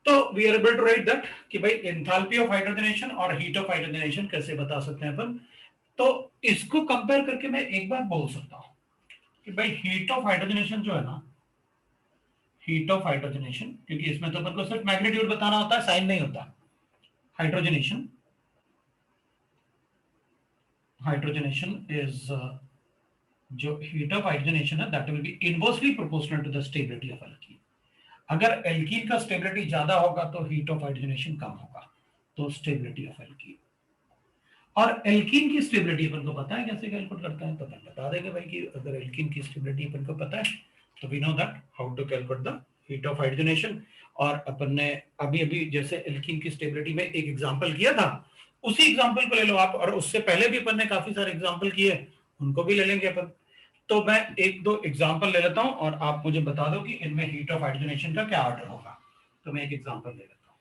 तो we are able to write that कि भाई एंथैल्पी ऑफ हाइड्रोजनेशन और हीट ऑफ हाइड्रोजनेशन कैसे बता सकते हैं अपन। तो इसको कंपेयर करके मैं एक बात बोल सकता हूं कि भाई हीट ऑफ हाइड्रोजनेशन जो है ना, हीट ऑफ हाइड्रोजनेशन, क्योंकि इसमें तो अपन को सिर्फ मैग्नीट्यूड बताना होता है, साइन नहीं होता। हाइड्रोजनेशन, हाइड्रोजनेशन इज जो हीट ऑफ हाइड्रोजनेशन है that will be inversely proportional to the stability of alkene. अगर एल्कीन का स्टेबिलिटी ज्यादा होगा तो हीट ऑफ हाइड्रोजनेशन कम होगा, तो स्टेबिलिटी ऑफ एल्कीन। और एल्कीन की स्टेबिलिटी अपन को पता है कैसे कैलकुलेट करते हैं, तो अपन बता देंगे भाई कि अगर एल्कीन की स्टेबिलिटी अपन को पता है तो we know that how to calculate the heat of hydrogenation. और अपन ने अभी अभी जैसे एल्कीन की स्टेबिलिटी में एक एग्जांपल किया था, उसी एग्जांपल को ले लो आप, और उससे पहले भी अपन ने काफी सारे एग्जांपल किए, उनको भी ले लेंगे अपन। तो मैं एक दो एग्जांपल ले लेता हूं और आप मुझे बता दो कि इनमें हीट ऑफ हाइड्रोजनेशन का क्या ऑर्डर होगा। तो मैं एक एग्जांपल ले लेता हूं।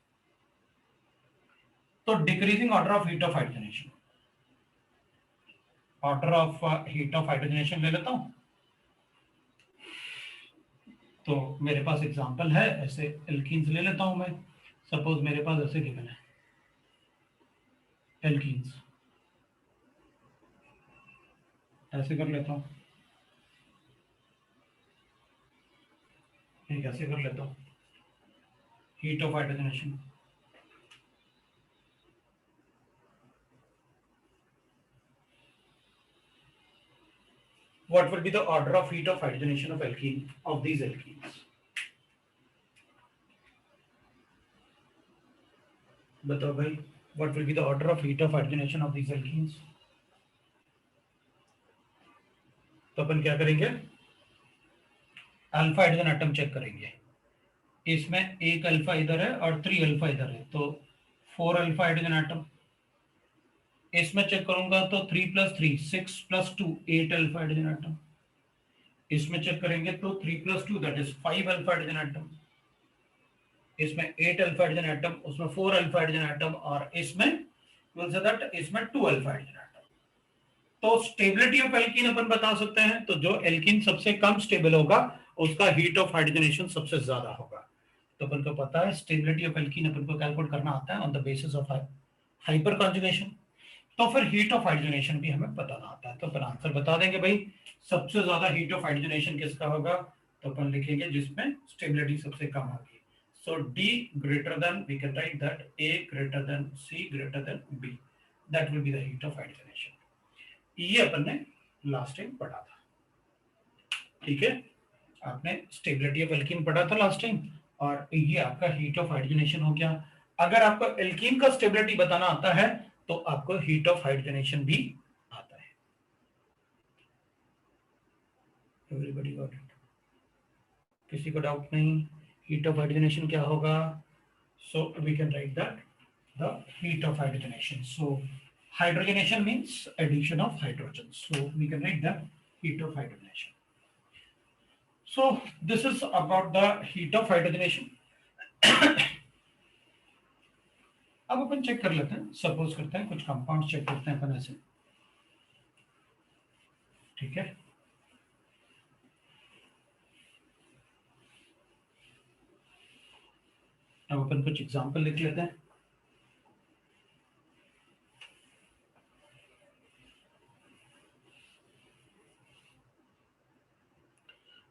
तो decreasing order of heat of hydrogenation, order of heat of hydrogenation ले लेता हूं। तो मेरे पास एग्जांपल है, ऐसे एल्कीन्स ले लेता हूं मैं। सपोज मेरे पास ऐसे गिवन है एल्कीन्स, ऐसे कर लेता हूं, ठीक, ऐसे कर लेता हूं। Heat of hydrogenation, what will be the order of heat of hydrogenation of alkene of these alkenes? बताओ भाई, what will be the order of heat of hydrogenation of these alkenes? तो अपन क्या करेंगे, अल्फा हाइड्रोजन एटम चेक करेंगे। इसमें एक alpha इधर है और 3 अल्फा इधर है, तो 4 अल्फा हाइड्रोजन एटम। इसमें चेक करूंगा तो 3 + 3 6 + 2 8 अल्फा हाइड्रोजन एटम। इसमें चेक करेंगे तो 3 + 2 that is 5 alpha hydrogen atom. इसमें 8 अल्फा हाइड्रोजन एटम, उसमें 4 अल्फा हाइड्रोजन एटम, और इसमें इसमें 2 अल्फा हाइड्रोजन एटम। तो स्टेबिलिटी ऑफ एल्कीन अपन बता सकते हैं, तो जो एल्कीन सबसे कम स्टेबल होगा उसका हीट ऑफ हाइड्रोजनेशन सबसे ज्यादा होगा। तो अपन को पता है स्टेबिलिटी ऑफ एल्कीन अपन को कैलकुलेट करना आता है on the basis of hyper conjugation. तो फिर हीट ऑफ हाइड्रोजनेशन भी हमें बताना आता है, तो अपन आंसर बता देंगे भाई सबसे ज्यादा हीट ऑफ हाइड्रोजनेशन किसका होगा, तो अपन लिखेंगे जिसमें स्टेबिलिटी सबसे कम होगी। So D greater than, we can write that A greater than C greater than B. That will be the heat of hydrogenation. ये अपन ने लास्ट टाइम पढ़ा था, ठीक है। आपने स्टेबिलिटी ऑफ एल्कीन पढ़ा था लास्ट टाइम, और ये आपका हीट ऑफ हाइड्रोजनेशन हो गया। अगर आपको एल्कीन का स्टेबिलिटी बताना आता है तो आपको हीट ऑफ हाइड्रोजनेशन भी आता है। Everybody got it? किसी को डाउट नहीं? हीट ऑफ हाइड्रोजनेशन क्या होगा? So we can write that the heat of hydrogenation. So hydrogenation means addition of hydrogen. So we can write that heat of hydrogenation. So this is about the heat of hydrogenation. अब अपन check कर लेते हैं, suppose करते हैं कुछ compound check करते हैं अपन ऐसे, ठीक है। अब अपन कुछ एग्जांपल लिख लेते हैं।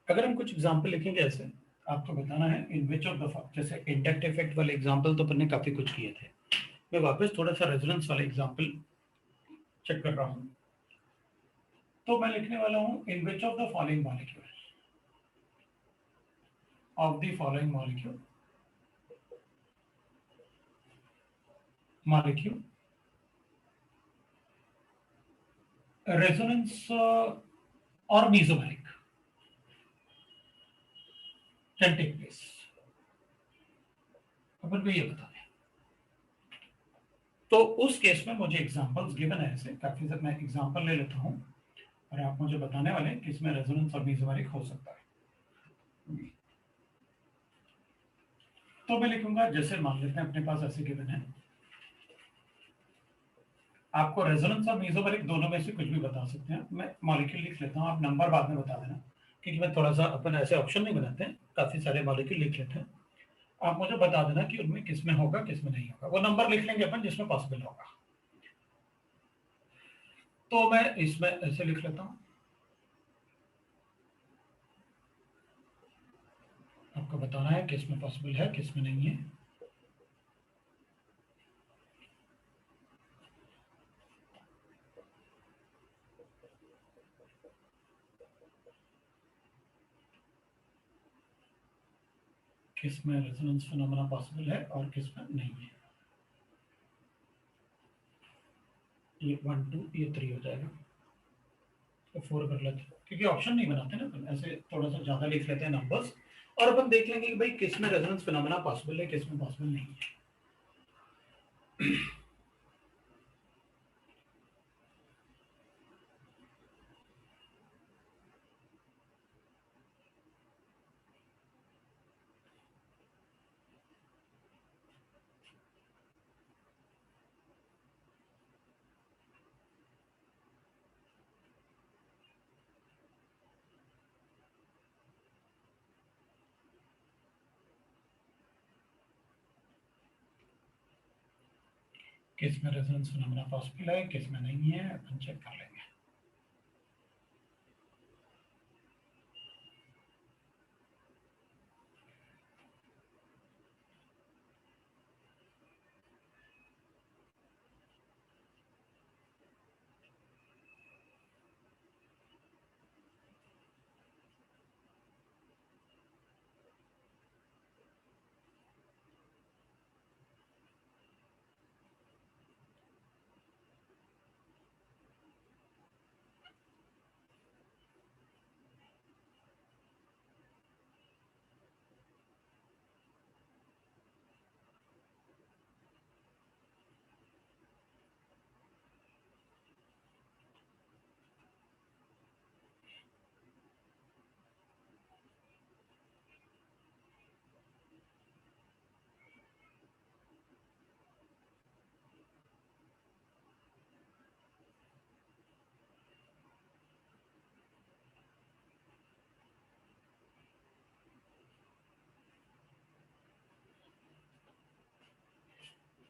अगर हम कुछ एग्जांपल लिखेंगे ऐसे, आपको बताना है इन विच ऑफ द, जैसे इंडक्ट इफेक्ट वाले एग्जांपल तो अपन ने काफी कुछ किए थे, मैं वापस थोड़ा सा रेजोनेंस वाले एग्जांपल चेक कर रहा हूं। तो मैं लिखने वाला हूं in which of the following molecule, of the following molecule molecule, resonance or mesomeric can take place. अपन को ये बताना है। तो उस केस में मुझे एग्जांपल्स गिवन है, ऐसे काफी सारे मैं एग्जांपल ले लेता हूं और आप मुझे बताने वाले हैं कि इसमें रेजोनेंस और मेसोमेरिक हो सकता है। तो मैं लिखूंगा, जैसे मान लेते हैं अपने पास ऐसे गिवन है, आपको रेजोनेंस और मेसोमेरिक दोनों में से कुछ भी बता सकते हैं। मैं मॉलिक्यूल लिख लेता हूं, आप नंबर बाद में बता देना, क्योंकि मैं थोड़ा सा अपन ऐसे ऑप्शन नहीं बनाते हैं, काफी सारे मॉलिक्यूल लिख लेते हैं। आप मुझे बता देना कि उनमें किसमें होगा किसमें नहीं होगा, वो नंबर लिख लेंगे अपन जिसमें पॉसिबल होगा। तो मैं इसमें ऐसे लिख लेता हूं, आपको बताना है किसमें पॉसिबल है किसमें नहीं है। किसमें रेजोनेंस फिनोमेना पॉसिबल है और किसमें नहीं है। ये 1 2 ये 3 हो जाएगा, तो 4 कर लेते हैं, क्योंकि ऑप्शन नहीं बनाते ना अपन, ऐसे थोड़ा सा ज्यादा लिख लेते हैं नंबर्स, और अपन देख लेंगे कि भाई किसमें रेजोनेंस फिनोमेना पॉसिबल है किसमें पॉसिबल नहीं है। किसमें रेजोनेंस फिनोमेना पॉसिबल है किसमें नहीं है अपन चेक कर लेंगे।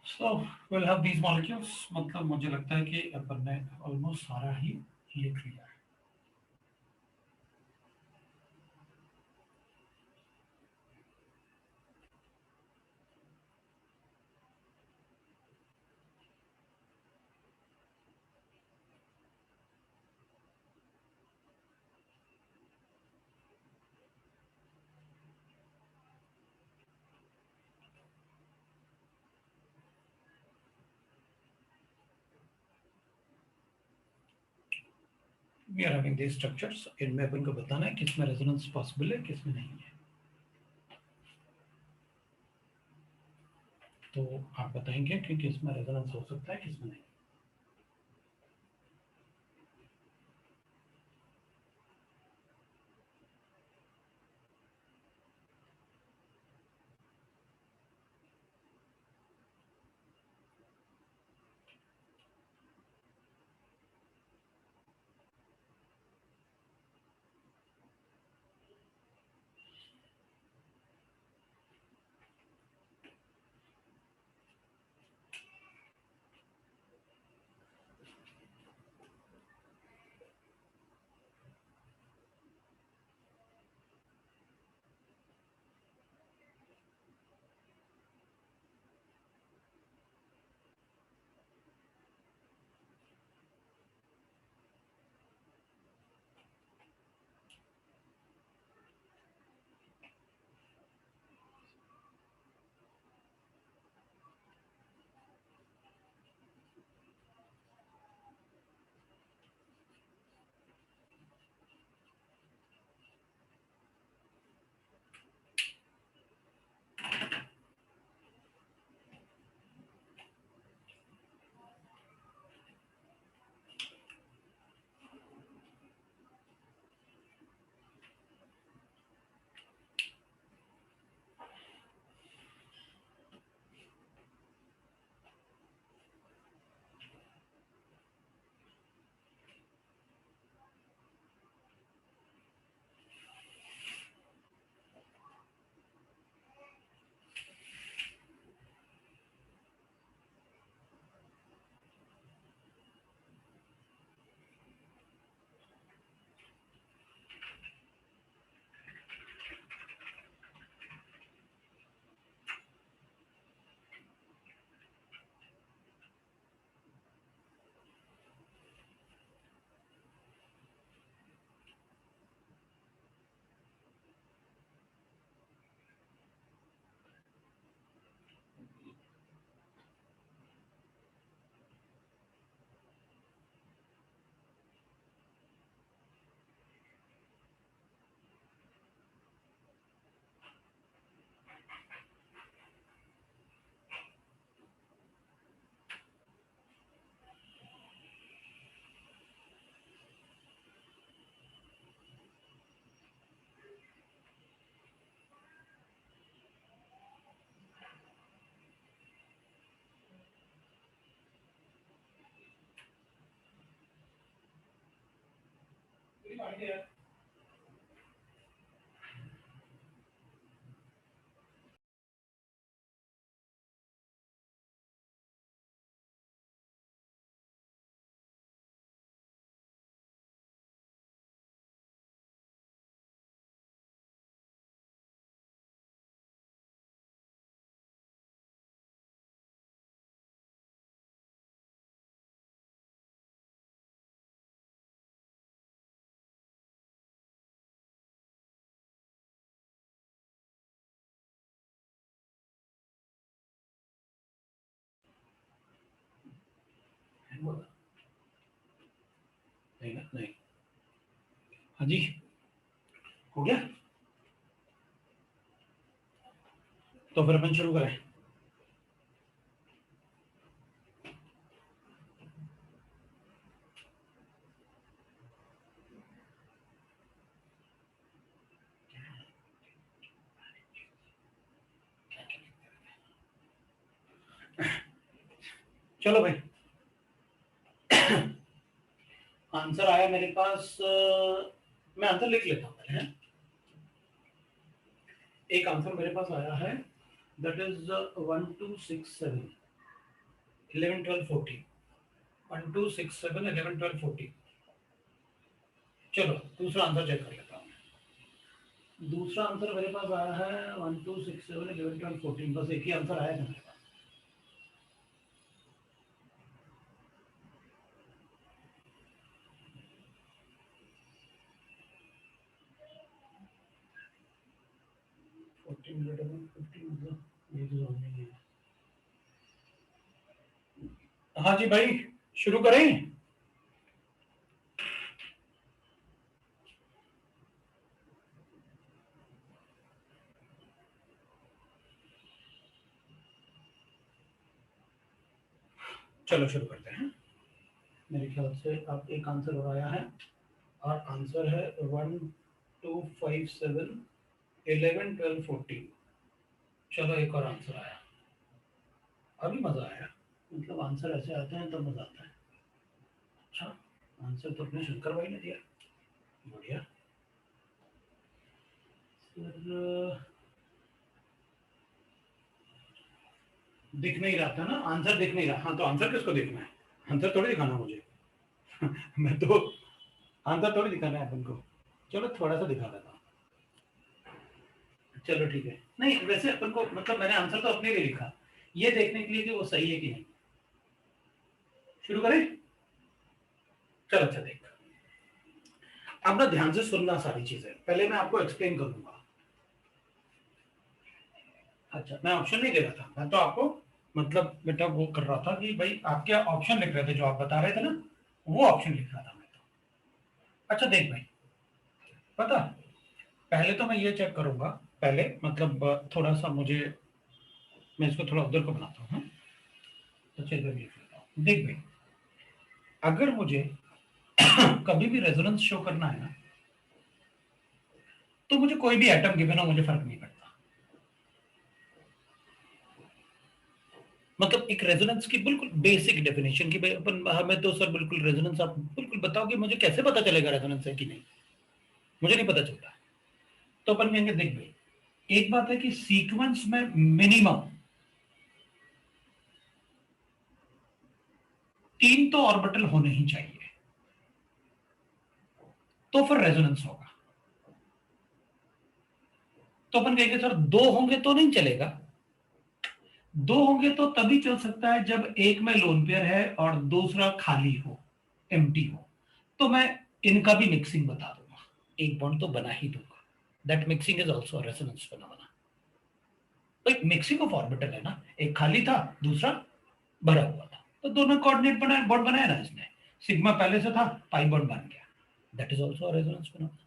So will have these molecules, मतलब मुझे लगता है कि अपन ने ऑलमोस्ट सारा ही लिख लिया है। We are having these structures, इनमें अपन को बताना है किसमें रेजोनेंस पॉसिबल है किसमें नहीं है। तो आप बताएंगे कि किसमें रेजोनेंस हो सकता है किसमें नहीं। नहीं ना, नहीं। हाँ जी, हो गया। तो फिर अपन शुरू करें। चलो भाई, आंसर आया मेरे पास। मैं आंसर लिख लेता हूँ पहले, हैं? एक आंसर मेरे पास आया है, दैट इज 1 2 6 7 11 12 14। 1 2 6 7 11 12 14। चलो दूसरा आंसर चेक कर लेता हूँ। दूसरा आंसर मेरे पास आया है 1 2 6 7 11 12 14। बस एक ही आंसर आया है मेरे पास। हाँ जी भाई, शुरू करें। चलो शुरू करते हैं। मेरे ख्याल से अब एक आंसर और आया है, और आंसर है 1 2 5 7 11 12 14। चलो एक और आंसर आया। अभी मजा आया, मतलब आंसर ऐसे आते हैं तब मजा आता है। अच्छा, आंसर तो अपने शंकर भाई ने दिया, बढ़िया। फिर दिख नहीं रहा था ना, आंसर दिख नहीं रहा। हाँ, तो आंसर किसको देखना है? आंसर थोड़ी दिखाना मुझे। मैं तो आंसर थोड़ी दिखाना है अपन को। चलो थोड़ा सा दिखा देता हूँ। चलो ठीक है। नहीं वैसे अपन को, मतलब मैंने आंसर तो अपने लिए लिखा, ये देखने के लिए कि वो सही है कि नहीं। शुरू करें? चलो अच्छा देख, अब ना ध्यान से सुनना सारी चीजें, पहले मैं आपको एक्सप्लेन करूंगा। अच्छा, मैं ऑप्शन नहीं दे रहा था, मैं तो आपको मतलब बेटा वो कर रहा था कि भाई आप क्या ऑप्शन लिख रहे थे, जो आप बता रहे थे ना, वो ऑप्शन लिख रहा था मैं तो। अच्छा देख भाई, पता, पहले तो मैं ये चेक करूंगा, पहले मतलब थोड़ा सा मुझे, मैं इसको थोड़ा उधर को बनाता हूँ। अच्छा इधर लिख लेता हूँ। देख भाई, अगर मुझे कभी भी रेजोनेंस शो करना है ना, तो मुझे कोई भी एटम गिवन हो, मुझे फर्क नहीं पड़ता। मतलब एक रेजोनेंस की बिल्कुल बेसिक डेफिनेशन की, भाई अपन हमें तो सर बिल्कुल रेजोनेंस, आप बिल्कुल बताओ कि मुझे कैसे पता चलेगा रेजोनेंस है कि नहीं, मुझे नहीं पता चलता। तो अपन कहेंगे देख भाई, एक बात है कि सीक्वेंस में मिनिमम 3 तो ऑर्बिटल होने ही चाहिए, तो फिर रेजोनेंस होगा। तो अपन कहेंगे सर 2 होंगे तो नहीं चलेगा। 2 होंगे तो तभी चल सकता है जब एक में लोन पेयर है और दूसरा खाली हो, एम्प्टी हो। तो मैं इनका भी मिक्सिंग बता दूंगा, एक बॉन्ड तो बना ही दूंगा। That mixing is also a resonance phenomena. तो मिक्सिंग ऑफ ऑर्बिटल है ना, एक खाली था दूसरा भरा हुआ था, तो दोनों कोऑर्डिनेट बनाए, बॉन्ड बनाया ना इसने। सिग्मा पहले से था, पाई बॉन्ड बन गया। That is also a resonance phenomena.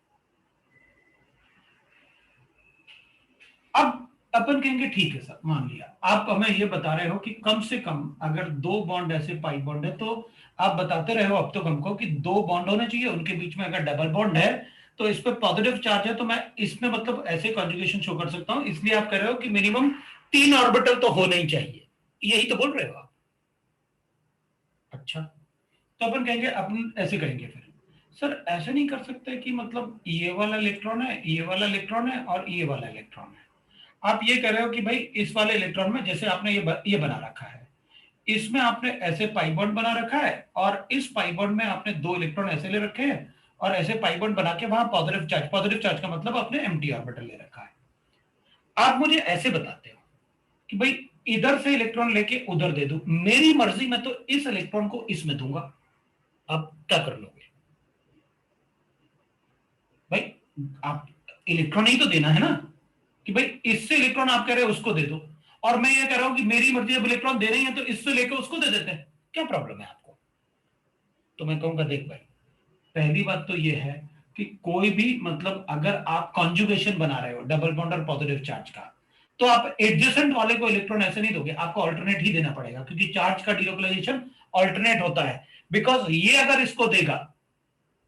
अब अपन कहेंगे ठीक है सर, मान लिया आप हमें ये बता रहे हो कि कम से कम अगर 2 बॉन्ड ऐसे पाई बॉन्ड है, तो आप बताते रहे हो अब तक हमको कि 2 बॉन्ड होने चाहिए, उनके बीच में अगर डबल बॉन्ड है तो इस पे पॉजिटिव चार्ज है, तो मैं इसमें मतलब ऐसे कॉन्जुगेशन शो कर सकता हूं। इसलिए आप कह रहे हो कि मिनिमम 3 ऑर्बिटल तो होने ही चाहिए, यही तो बोल रहे हो आप। अच्छा, तो अपन कहेंगे अपन ऐसे करेंगे फिर, सर ऐसे नहीं कर सकते कि मतलब ये वाला इलेक्ट्रॉन है, ये वाला इलेक्ट्रॉन है और ये वाला इलेक्ट्रॉन है। आप ये कह रहे हो कि भाई इस वाले इलेक्ट्रॉन में जैसे आपने ये बना रखा है, इसमें आपने ऐसे पाई बॉन्ड बना रखा है और इस पाई बॉन्ड में आपने 2 इलेक्ट्रॉन ऐसे ले रखे हैं और ऐसे पाई बॉन्ड बना के वहां पॉजिटिव चार्ज का मतलब आपने एम्प्टी ऑर्बिटल ले रखा है। आप मुझे ऐसे बताते हो कि भाई इधर से इलेक्ट्रॉन लेके उधर दे दूं, मेरी मर्जी में तो इस इलेक्ट्रॉन को इसमें दूंगा, आप क्या कर लोगे? भाई आप इलेक्ट्रॉन ही तो देना है ना, कि भाई इससे इलेक्ट्रॉन आप कह रहे हो उसको दे दो, और मैं ये कह रहा हूं कि मेरी मर्जी जब इलेक्ट्रॉन दे रही है तो इससे लेकर उसको दे देते हैं, क्या प्रॉब्लम है आपको? तो मैं कहूंगा देख भाई, पहली बात तो ये है कि कोई भी मतलब अगर आप कॉन्जुगेशन बना रहे हो डबल बॉन्ड और पॉजिटिव चार्ज का, तो आप एडजेसेंट वाले को इलेक्ट्रॉन ऐसे नहीं दोगे, आपको अल्टरनेट ही देना पड़ेगा, क्योंकि चार्ज का डिलोकलाइजेशन अल्टरनेट होता है। बिकॉज ये अगर इसको देगा,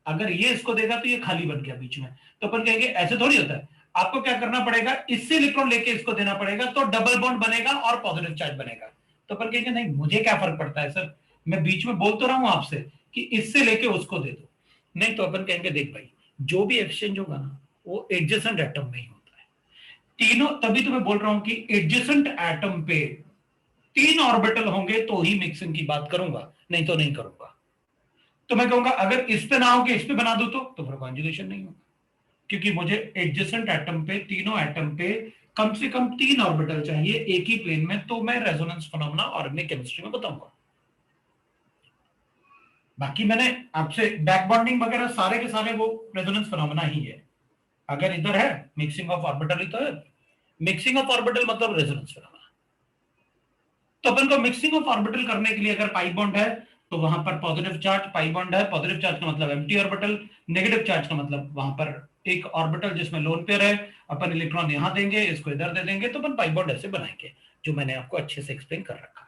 अगर ये इसको देगा तो ये खाली बन गया बीच में, तो अपन कहेंगे ऐसे थोड़ी होता है, आपको क्या करना पड़ेगा, इससे इलेक्ट्रॉन लेके इसको देना पड़ेगा तो डबल बॉन्ड बनेगा और पॉजिटिव चार्ज बनेगा। तो अपन कहेंगे नहीं मुझे क्या फर्क पड़ता है सर, मैं बीच में बोल तो रहा हूं आपसे कि इससे लेके उसको दे दो। नहीं तो अपन कहेंगे देख भाई, जो भी एक्सचेंज होगा ना वो एडजेसेंट एटम में ही होता है तीनों, तभी तो मैं बोल रहा हूं कि एडजेसेंट एटम पे 3 ऑर्बिटल होंगे तो ही मिक्सिंग की बात करूंगा, नहीं तो नहीं करूंगा। तो मैं कहूंगा अगर इस पे ना हो कि इस पे बना दूं तो फिर कॉन्जुगेशन नहीं होगा, क्योंकि मुझे एडजेसेंट एटम पे, तीनों एटम पे कम से कम 3 ऑर्बिटल चाहिए एक ही प्लेन में, तो मैं रेजोनेंस फिनोमेना ऑर्गेनिक केमिस्ट्री में बताऊंगा। बाकी मैंने आपसे बैक बॉन्डिंग वगैरह सारे के सारे वो रेजोनेंस फिनोमेना ही है। अगर इधर है मिक्सिंग ऑफ ऑर्बिटल ही तो है, मिक्सिंग ऑफ ऑर्बिटल मतलब रेजोनेंस फिनोमेना। तो अपन को मिक्सिंग ऑफ ऑर्बिटल करने के लिए अगर पाई बॉन्ड है तो वहां पर पॉजिटिव चार्ज, पाई बॉन्ड है, पॉजिटिव चार्ज का मतलब एम्प्टी ऑर्बिटल, नेगेटिव चार्ज का मतलब वहां पर एक ऑर्बिटल जिसमें लोन पेयर है, अपन इलेक्ट्रॉन यहां देंगे, इसको इधर दे देंगे, तो अपन पाई बॉन्ड ऐसे बनाएंगे, जो मैंने आपको अच्छे से एक्सप्लेन कर रखा है।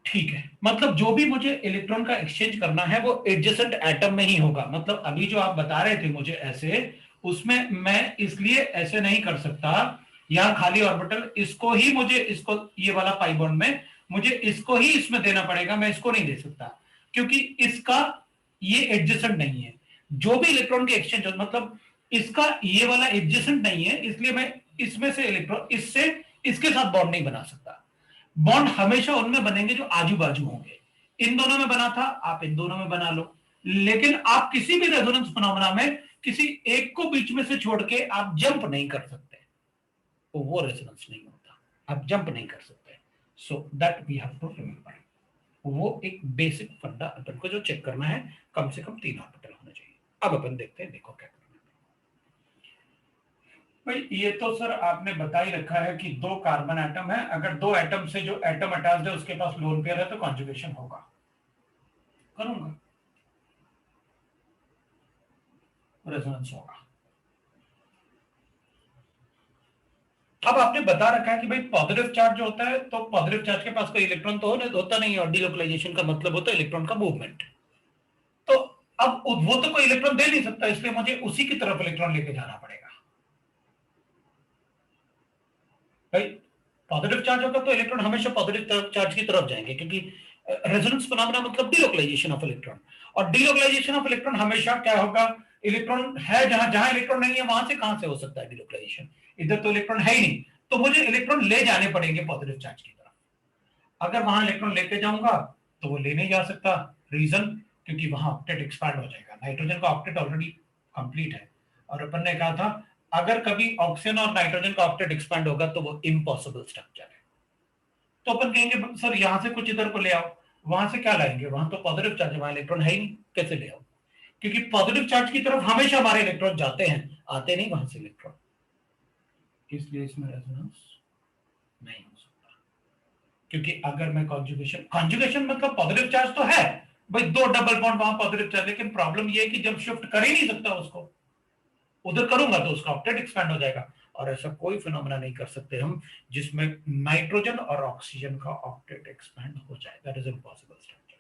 ठीक है, मतलब जो भी मुझे इलेक्ट्रॉन का एक्सचेंज करना है वो एडजेसेंट एटम में ही होगा। मतलब अभी जो आप बता रहे थे मुझे ऐसे, उसमें मैं इसलिए ऐसे नहीं कर सकता, यहां खाली ऑर्बिटल, इसको ही मुझे, इसको ये वाला पाई बॉन्ड में मुझे इसको ही इसमें देना पड़ेगा, मैं इसको नहीं दे सकता, क्योंकि इसका ये एडजेसेंट नहीं है। जो भी इलेक्ट्रॉन के एक्सचेंज हो, मतलब इसका ये वाला एडजेसेंट नहीं है, इसलिए मैं इसमें से इलेक्ट्रॉन इससे इसके साथ बॉन्ड नहीं बना सकता। बॉन्ड हमेशा उनमें बनेंगे जो आजू बाजू होंगे। इन दोनों में बना था, आप इन दोनों में बना लो, लेकिन आप किसी भी रेजोनेंस फिनोमेना में किसी एक को बीच में से छोड़ के आप जंप नहीं कर सकते, तो वो रेजोनेंस नहीं होता, आप जंप नहीं कर सकते। So that we have to remember, वो एक बेसिक फंडा अपन को जो चेक करना है, कम से कम 3 ऑर्बिटल होना चाहिए। अब अपन देखते हैं, देखो क्या करना है भाई। ये तो सर आपने बता ही रखा है कि 2 कार्बन एटम है, अगर 2 एटम से जो एटम अटैच्ड है उसके पास लोन पेयर है तो कॉन्जुगेशन होगा, करूंगा, रेजोनेंस होगा। अब आपने बता रखा है कि भाई पॉजिटिव चार्ज जो होता है, तो पॉजिटिव चार्ज के पास कोई इलेक्ट्रॉन तो होता नहीं, और डिलोकलाइजेशन का मतलब होता है इलेक्ट्रॉन का मूवमेंट। तो अब वो तो कोई इलेक्ट्रॉन दे नहीं सकता, इसलिए मुझे उसी की तरफ इलेक्ट्रॉन लेके जाना पड़ेगा। भाई पॉजिटिव चार्ज होगा तो इलेक्ट्रॉन हमेशा पॉजिटिव चार्ज की तरफ जाएंगे, क्योंकि रेजोनेंस फिनोमेना मतलब डिलोकलाइजेशन ऑफ इलेक्ट्रॉन, और डिलोकलाइजेशन ऑफ इलेक्ट्रॉन हमेशा क्या होगा, इलेक्ट्रॉन है जहां जहां इलेक्ट्रॉन नहीं है वहां से कहां से हो सकता है डिलोकलाइजेशन, इधर तो इलेक्ट्रॉन है ही नहीं, तो मुझे इलेक्ट्रॉन ले जाने पड़ेंगे पॉजिटिव चार्ज की तरफ। अगर वहां इलेक्ट्रॉन लेके जाऊंगा तो वो ले नहीं जा सकता, रीजन क्योंकि वहां ऑक्टेट एक्सपैंड हो जाएगा, नाइट्रोजन का ऑक्टेट ऑलरेडी कंप्लीट है, और अपन ने कहा था अगर कभी ऑक्सीजन और नाइट्रोजन का ऑक्टेट एक्सपैंड होगा तो वो इम्पॉसिबल स्ट्रक्चर है। तो अपन कहेंगे सर यहां से कुछ इधर को ले आओ, वहां से क्या लाएंगे, वहां तो पॉजिटिव चार्ज है, वहां इलेक्ट्रॉन है ही नहीं, कैसे ले आओ, क्योंकि पॉजिटिव चार्ज की तरफ हमेशा हमारे इलेक्ट्रॉन जाते हैं, आते नहीं वहां से इलेक्ट्रॉन, इसलिए इसमें रेजोनेंस नहीं हो सकता। क्योंकि अगर मैं कॉन्जुगेशन मतलब पॉजिटिव चार्ज तो है भाई, 2 डबल बॉन्ड वहां पॉजिटिव चार्ज, लेकिन प्रॉब्लम ये है कि जब शिफ्ट कर ही नहीं सकता उसको, उधर करूंगा तो उसका ऑक्टेट एक्सपैंड हो जाएगा, और ऐसा कोई फिनोमेना नहीं कर सकते हम जिसमें नाइट्रोजन और ऑक्सीजन का ऑक्टेट एक्सपैंड हो जाए, दैट इज इम्पॉसिबल स्ट्रक्चर,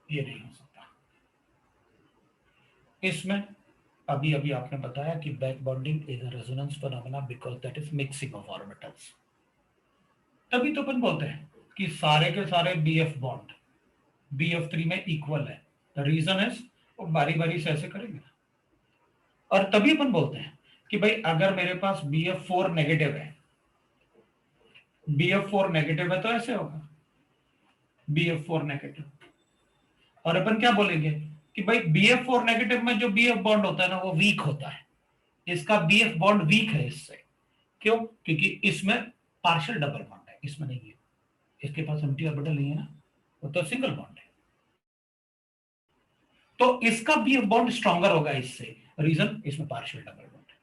ये नहीं हो सकता। इसमें अभी अभी आपने बताया कि back bonding is a resonance phenomena because that is mixing of orbitals, तभी तो अपन बोलते हैं कि सारे के सारे BF बॉन्ड BF3 में इक्वल है, रीजन इज वो बारी बारी से ऐसे करेंगे, और तभी अपन बोलते हैं कि भाई अगर मेरे पास BF4 नेगेटिव है, BF4 नेगेटिव है तो ऐसे होगा BF4 नेगेटिव। और अपन क्या बोलेंगे कि भाई BF4 नेगेटिव में जो BF बॉन्ड होता है ना वो वीक होता है, इसका BF बॉन्ड वीक है इससे। क्यों? क्योंकि इसमें पार्शियल डबल बॉन्ड है, इसमें नहीं है, इसके पास एम्प्टी ऑर्बिटल नहीं है ना, वो तो सिंगल बॉन्ड है। तो इसका BF बॉन्ड स्ट्रॉन्गर होगा इससे, रीजन इसमें पार्शियल डबल बॉन्ड है।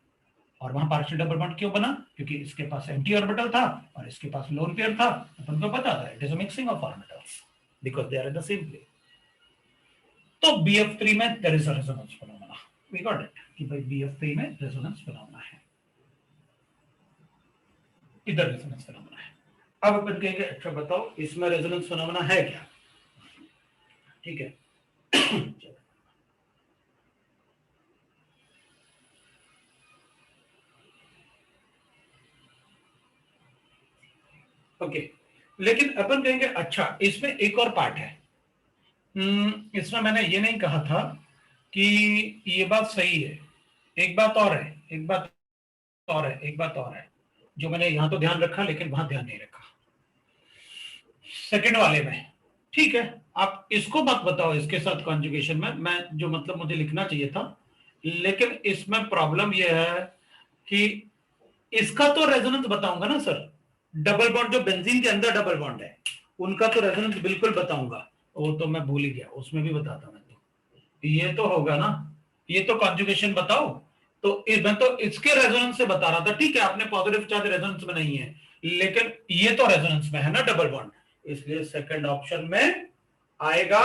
और वहां पार्शियल डबल बॉन्ड क्यों बना? क्योंकि इसके पास एम्प्टी ऑर्बिटल था और इसके पास लोन पेयर था। अपन को पता था it is a mixing of orbitals because they are in the same plane. तो BF3 में there is a resonance phenomena, we got it कि भाई BF3 में रेजोनेंस फिनोमेना है, इधर रेजोनेंस फिनोमेना है। अब अपन कहेंगे अच्छा बताओ इसमें रेजोनेंस फिनोमेना है क्या? ठीक है ओके, लेकिन अपन कहेंगे अच्छा इसमें एक और पार्ट है। इसमें मैंने ये नहीं कहा था कि ये बात सही है, एक बात और है, एक बात और है, एक बात और है जो मैंने यहां तो ध्यान रखा लेकिन वहां ध्यान नहीं रखा सेकंड वाले में। ठीक है, आप इसको मत बताओ इसके साथ कॉन्जुगेशन में, मैं जो मतलब मुझे लिखना चाहिए था, लेकिन इसमें प्रॉब्लम यह है कि इसका तो रेजोनेंस बताऊंगा ना सर, डबल बॉन्ड जो बेंजीन के अंदर डबल बॉन्ड है उनका तो रेजोनेंस बिल्कुल बताऊंगा, वो तो मैं भूल ही गया, उसमें भी बताता मैं तो ये तो होगा ना, ये तो कॉन्जुगेशन बताओ, तो मैं तो इसके रेजोनेंस से बता रहा था। ठीक है, आपने पॉजिटिव चार्ज रेजोनेंस में नहीं है, लेकिन ये तो रेजोनेंस में है ना डबल बॉन्ड, इसलिए सेकंड ऑप्शन में आएगा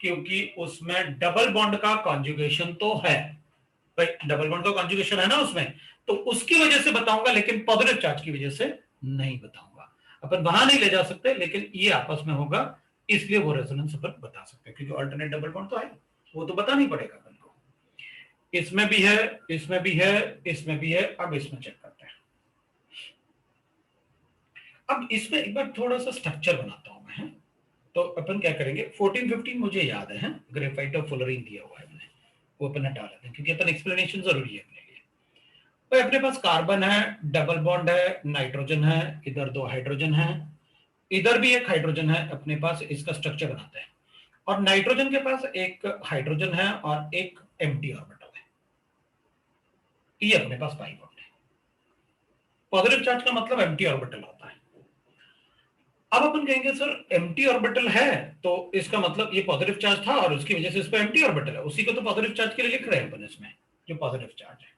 क्योंकि उसमें डबल बॉन्ड का कॉन्जुगेशन तो है। भाई डबल बॉन्ड का कॉन्जुगेशन है ना उसमें, तो उसकी वजह से बताऊंगा लेकिन पॉजिटिव चार्ज की वजह से नहीं बताऊंगा। अपन वहां नहीं ले जा सकते लेकिन ये आपस में होगा, इसलिए वो रेजोनेंस अपन बता सकते हैं क्योंकि अल्टरनेट डबल बॉन्ड तो है, वो तो बताना ही पड़ेगा अपन को। इसमें भी है, इसमें भी है, इसमें भी है। अब इसमें चेक करते हैं। अब इसमें एक बार थोड़ा सा स्ट्रक्चर बनाता हूं मैं, तो अपन क्या करेंगे 14-15 मुझे याद है, ग्रेफाइट और फ्लोरीन दिया हुआ है मैंने, वो अपन हटा लेते हैं क्योंकि अपन एक्सप्लेनेशन जरूरी है अपने लिए। तो अपने पास कार्बन है, डबल बॉन्ड है, नाइट्रोजन है, इधर 2 हाइड्रोजन है, इधर भी एक हाइड्रोजन है अपने पास, इसका स्ट्रक्चर बनाते हैं। और नाइट्रोजन के पास एक हाइड्रोजन है और एक एम्प्टी ऑर्बिटल है, ये अपने पास पाई बॉन्ड है। पॉजिटिव चार्ज का मतलब एम्प्टी ऑर्बिटल होता है। अब अपन कहेंगे सर एम्प्टी ऑर्बिटल है तो इसका मतलब ये पॉजिटिव चार्ज था और उसकी वजह से इस पर एम्प्टी ऑर्बिटल है, उसी को तो पॉजिटिव चार्ज के लिए लिख रहे हैं अपन इसमें, जो पॉजिटिव चार्ज है।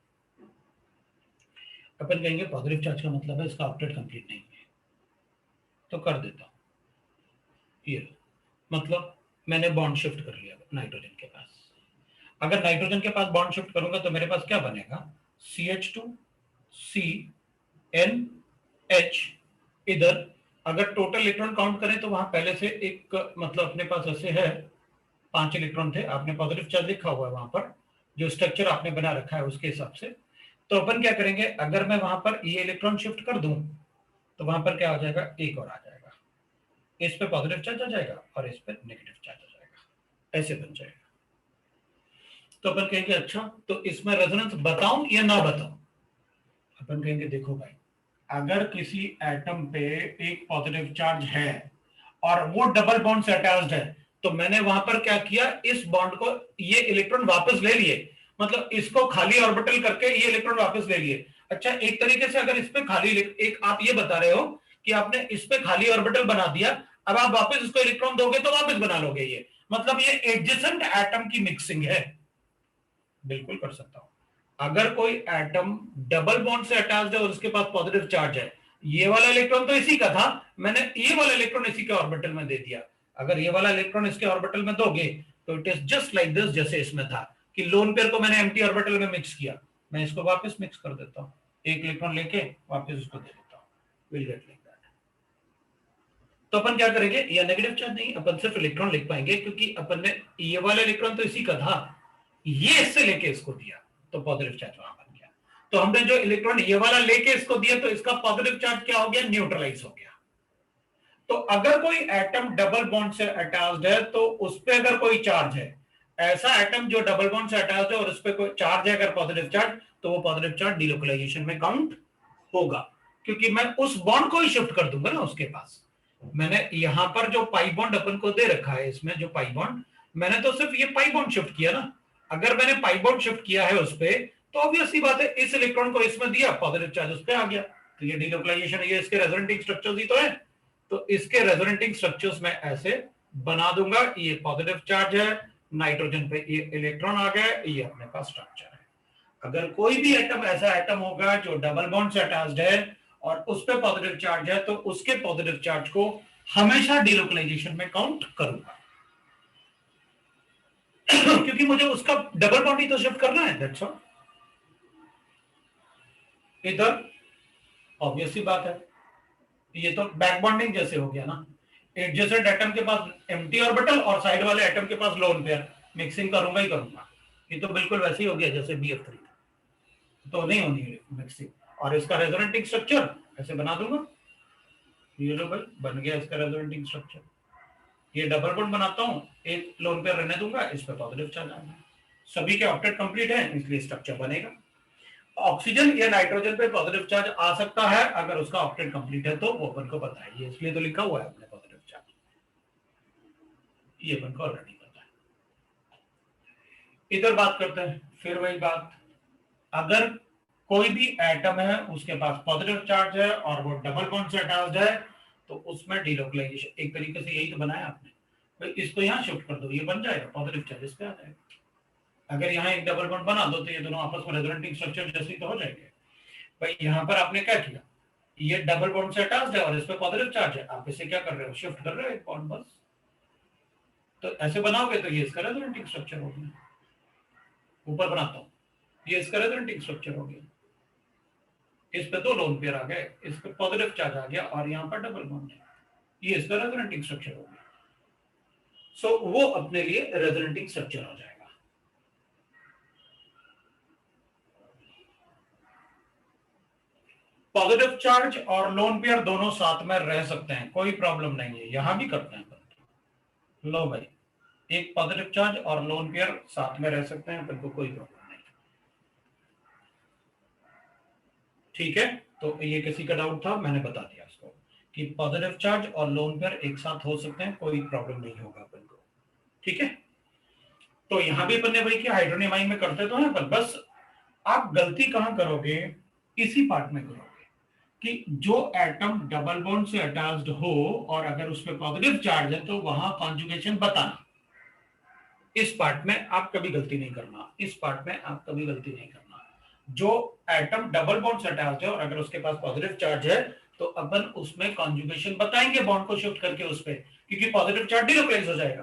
अपन कहेंगे पॉजिटिव चार्ज का मतलब है इसका ऑक्टेट कंप्लीट नहीं है, तो कर देता हूं ये, मतलब मैंने बॉन्ड शिफ्ट कर लिया नाइट्रोजन के पास। अगर नाइट्रोजन के पास बॉन्ड शिफ्ट करूंगा तो मेरे पास क्या बनेगा, CH2 CNH। इधर अगर टोटल इलेक्ट्रॉन काउंट करें तो वहां पहले से एक मतलब अपने पास ऐसे है 5 इलेक्ट्रॉन थे, आपने पॉजिटिव चार्ज लिखा हुआ है वहां पर, जो स्ट्रक्चर आपने बना रखा है उसके हिसाब से। तो अपन क्या करेंगे, अगर मैं वहां पर ये इलेक्ट्रॉन शिफ्ट कर दूं तो वहां पर क्या हो जाएगा, एक और आ जाएगा, इस पे पॉजिटिव चार्ज आ जाएगा और इस पे नेगेटिव चार्ज आ जाएगा, ऐसे बन जाएगा। तो अपन कहेंगे अच्छा तो इसमें रेजोनेंस बताऊं या ना बताऊं? अपन कहेंगे देखो भाई, अगर किसी एटम पे एक पॉजिटिव चार्ज है और वो डबल बॉन्ड से अटैच्ड है, तो मैंने वहां पर क्या किया, इस बॉन्ड को ये इलेक्ट्रॉन वापस ले लिए, मतलब इसको खाली ऑर्बिटल करके ये इलेक्ट्रॉन वापस ले लिए। अच्छा एक तरीके से अगर इस पे खाली एक आप ये बता रहे हो कि आपने इस पे खाली ऑर्बिटल बना दिया, अब आप वापस इसको इलेक्ट्रॉन दोगे तो वापस बना लोगे, ये मतलब ये एडजेसेंट एटम की मिक्सिंग है। बिल्कुल कर सकता हूं, अगर कोई एटम डबल बॉन्ड से अटैच्ड है और उसके पास पॉजिटिव चार्ज है, ये वाला इलेक्ट्रॉन तो इसी का था, मैंने ये वाला इलेक्ट्रॉन इसी के ऑर्बिटल में दे दिया, अगर ये वाला इलेक्ट्रॉन इसके ऑर्बिटल में दोगे तो it is just like this, जैसे इसमें था कि लोन पेयर को मैंने एम्प्टी ऑर्बिटल में मिक्स किया, मैं इसको वापस मिक्स कर देता हूं, एक इलेक्ट्रॉन लेके वापस उसको दे देता हूं, विल गेट लाइक दैट। तो अपन क्या करेंगे, ये नेगेटिव चार्ज नहीं, अपन सिर्फ इलेक्ट्रॉन लिख पाएंगे क्योंकि अपन ने ये वाला इलेक्ट्रॉन तो इसी का था, ये इससे लेके इसको दिया तो पॉजिटिव चार्ज वहां बन गया। तो हमने जो इलेक्ट्रॉन ये वाला लेके इसको दिया तो इसका पॉजिटिव चार्ज क्या हो गया, न्यूट्रलाइज हो गया। तो अगर कोई एटम डबल बॉन्ड से अटैच्ड है तो उस पे अगर कोई चार्ज है, ऐसा एटम जो डबल बॉन्ड से अटैच है और उस पर कोई चार्ज है, अगर पॉजिटिव चार्ज, तो वो पॉजिटिव चार्ज डीलोकलाइजेशन में काउंट होगा, क्योंकि मैं उस बॉन्ड को ही शिफ्ट कर दूंगा ना उसके पास। मैंने यहां पर जो पाई बॉन्ड अपन को दे रखा है, इसमें जो पाई बॉन्ड, मैंने तो सिर्फ ये पाई बॉन्ड शिफ्ट किया ना। अगर मैंने पाई बॉन्ड शिफ्ट किया है उस पर, तो ऑब्वियसली बात है इस इलेक्ट्रॉन को इसमें दिया, पॉजिटिव चार्ज उस पर आ गया, तो ये डीलोकलाइजेशन, ये इसके रेजोनेटिंग स्ट्रक्चर्स ही तो है। तो इसके रेजोनेटिंग स्ट्रक्चर्स में ऐसे बना दूंगा, ये पॉजिटिव चार्ज है, नाइट्रोजन पे ये इलेक्ट्रॉन आ गया, ये अपने पास स्ट्रक्चर है। अगर कोई भी एटम ऐसा एटम होगा जो डबल बॉन्ड से अटैच्ड है और उस पे पॉजिटिव चार्ज है, तो उसके पॉजिटिव चार्ज को हमेशा डीलोकलाइजेशन में काउंट करूंगा क्योंकि मुझे उसका डबल बॉन्ड ही तो शिफ्ट करना है, दैट्स ऑल। इधर ऑब्वियसली बात है, ये तो बैक बॉन्डिंग जैसे हो गया ना, एडजेसेंट एटम के पास एम्प्टी ऑर्बिटल और साइड वाले एटम के पास लोन पेयर, मिक्सिंग करूंगा ही करूंगा। ये तो बिल्कुल वैसे ही हो गया जैसे BF3, तो नहीं होनी है मिक्सिंग। और इसका रेजोनेटिंग स्ट्रक्चर ऐसे बना दूंगा, ये लो भाई बन गया इसका रेजोनेटिंग स्ट्रक्चर। ये डबल बॉन्ड बनाता हूं, एक लोन पेयर रहने दूंगा, इस पे पॉजिटिव चार्ज आएगा, सभी के ऑक्टेट कंप्लीट है, इसलिए स्ट्रक्चर बनेगा। ऑक्सीजन या नाइट्रोजन पे पॉजिटिव चार्ज आ सकता है अगर उसका ऑक्टेट कंप्लीट है, तो वो अपन को पता है, ये इसलिए तो लिखा हुआ है अपने पॉजिटिव चार्ज, ये अपन को ऑलरेडी पता है। इधर बात करते हैं, फिर वही बात, अगर कोई भी एटम है उसके पास पॉजिटिव चार्ज है और वो डबल बॉन्ड से अटैच्ड है, तो उसमें डीलोकलाइजेशन एक तरीके से यही तो बनाया आपने, भाई इसको यहां शिफ्ट कर दो, ये बन जाएगा, पॉजिटिव चार्ज इस पे आ जाएगा। अगर यहाँ एक डबल बॉन्ड बना दो तो ये दोनों आपस में रेजोनेटिंग स्ट्रक्चर जैसे तो हो जाएंगे। भाई यहाँ पर आपने क्या किया, ये डबल बॉन्ड से अटैच्ड है और इस पे पॉजिटिव चार्ज है, आप इसे क्या कर रहे हो, शिफ्ट कर रहे हो एक बॉन्ड बस। तो ऐसे बनाओगे तो ये इसका रेजोनेटिंग स्ट्रक्चर हो गया। ऊपर बनाता हूँ, ये इसका रेजोनेटिंग स्ट्रक्चर हो गया, इस पे दो लोन पेयर आ गए, इस पे पॉजिटिव चार्ज आ गया और यहाँ पर डबल बॉन्ड है, ये इसका रेजोनेटिंग स्ट्रक्चर हो गया। सो वो अपने लिए रेजोनेटिंग स्ट्रक्चर हो जाएगा। पॉजिटिव चार्ज और लोन पेयर दोनों साथ में रह सकते हैं, कोई प्रॉब्लम नहीं है, यहां भी करते हैं। लो भाई, एक पॉजिटिव चार्ज और लोन पेयर साथ में रह सकते हैं, तो कोई प्रॉब्लम नहीं, ठीक है। तो ये किसी का डाउट था, मैंने बता दिया इसको कि पॉजिटिव चार्ज और लोन पेयर एक साथ हो सकते हैं, कोई प्रॉब्लम नहीं होगा अपन को, ठीक है। तो यहां भी अपन ने भाई किया, हाइड्रोनियम आयन में करते तो हैं, पर बस आप गलती कहां करोगे, इसी पार्ट में करोगे कि जो एटम डबल बॉन्ड से अटैच्ड हो और अगर उस पर पॉजिटिव चार्ज है तो वहां कॉन्जुगेशन बताना। इस पार्ट में आप कभी गलती नहीं करना, इस पार्ट में आप कभी गलती नहीं करना। जो एटम डबल बॉन्ड से अटैच्ड है और अगर उसके पास पॉजिटिव चार्ज है, तो अपन उसमें कॉन्जुगेशन बताएंगे बॉन्ड को शिफ्ट करके उस पर, क्योंकि पॉजिटिव चार्ज डीलोकलाइज हो जाएगा।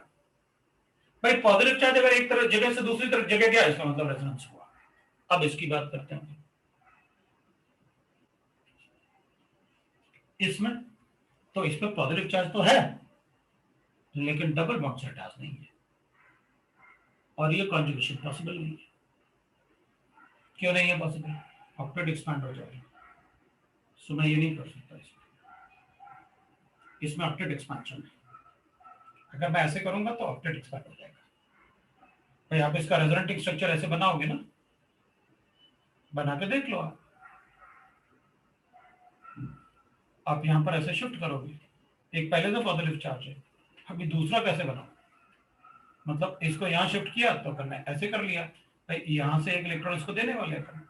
भाई पॉजिटिव चार्ज अगर एक तरफ जगह से दूसरी तरफ जगह गया, इसका मतलब रेजोनेंस हुआ। अब इसकी बात करते हैं इसमें, तो इस पर पॉजिटिव चार्ज तो है लेकिन डबल बॉन्ड से अटैच नहीं है और ये कॉन्जुगेशन पॉसिबल नहीं है। क्यों नहीं है पॉसिबल, ऑक्टेट एक्सपैंड हो जाएगा, सो मैं ये नहीं कर सकता इसमें ऑक्टेट एक्सपेंशन है। अगर मैं ऐसे करूंगा तो ऑक्टेट एक्सपैंड हो जाएगा। भाई आप इसका रेजोनेटिंग स्ट्रक्चर ऐसे बनाओगे ना, बना के देख लो आप यहां पर ऐसे शिफ्ट करोगे, एक पहले तो पॉजिटिव चार्ज है, अभी दूसरा कैसे बनाओ, मतलब इसको यहां शिफ्ट किया तो करना ऐसे कर लिया, भाई यहां से एक इलेक्ट्रॉन इसको देने वाले हैं,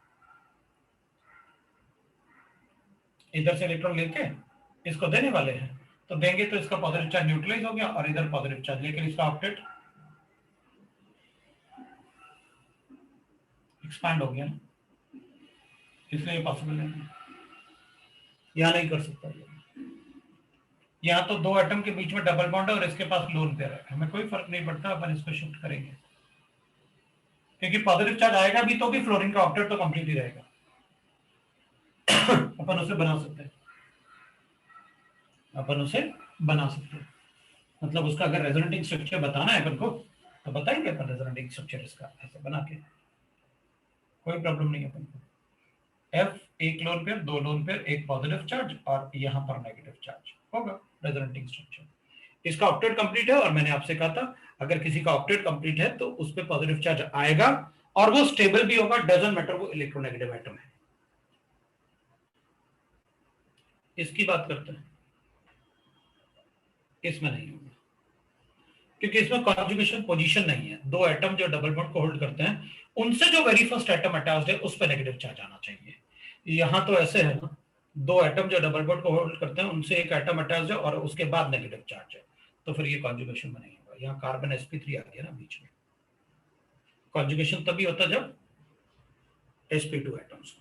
इधर से इलेक्ट्रॉन लेके इसको देने वाले हैं, तो देंगे तो इसका पॉजिटिव चार्ज न्यूट्रलाइज हो गया और इधर पॉजिटिव चार्ज, लेकिन इसका ऑक्टेट एक्सपैंड हो गया ना, इसलिए पॉसिबल नहीं है, यहां नहीं कर सकता। यहाँ तो दो एटम के बीच में डबल बॉन्ड है और इसके पास लोन पेयर है, हमें कोई फर्क नहीं पड़ता, अपन इसको शिफ्ट करेंगे क्योंकि पॉजिटिव चार्ज आएगा भी तो भी फ्लोरीन का ऑक्टेट तो कंप्लीट ही रहेगा अपन उसे बना सकते हैं, अपन उसे बना सकते हैं, मतलब उसका अगर रेजोनेटिंग स्ट्रक्चर बताना है अपन को तो बताएंगे अपन रेजोनेटिंग स्ट्रक्चर इसका ऐसे बना के, कोई प्रॉब्लम नहीं है अपन को। F एक लोन पेयर, दो लोन पेयर, एक पॉजिटिव चार्ज और यहां पर नेगेटिव चार्ज होगा रेजोनेटिंग स्ट्रक्चर। इसका ऑक्टेट कंप्लीट है और मैंने आपसे कहा था अगर किसी का ऑक्टेट कंप्लीट है तो उस पर पॉजिटिव चार्ज आएगा और वो स्टेबल भी होगा, डजंट मैटर वो इलेक्ट्रोनेगेटिव एटम है। इसकी बात करते हैं, इसमें नहीं होगा क्योंकि इसमें कॉन्जुगेशन पोजीशन नहीं है। दो एटम जो डबल बॉन्ड को होल्ड करते हैं उनसे जो वेरी फर्स्ट एटम अटैच्ड है उस पर नेगेटिव चार्ज आना चाहिए। यहां तो ऐसे है ना, दो एटम जो डबल बॉन्ड को होल्ड करते हैं उनसे एक एटम अटैच्ड है और उसके बाद नेगेटिव चार्ज है, तो फिर ये कॉन्जुगेशन में नहीं होगा। यहाँ कार्बन sp3 आ गया ना बीच में, कॉन्जुगेशन तभी होता जब sp2 एटम्स।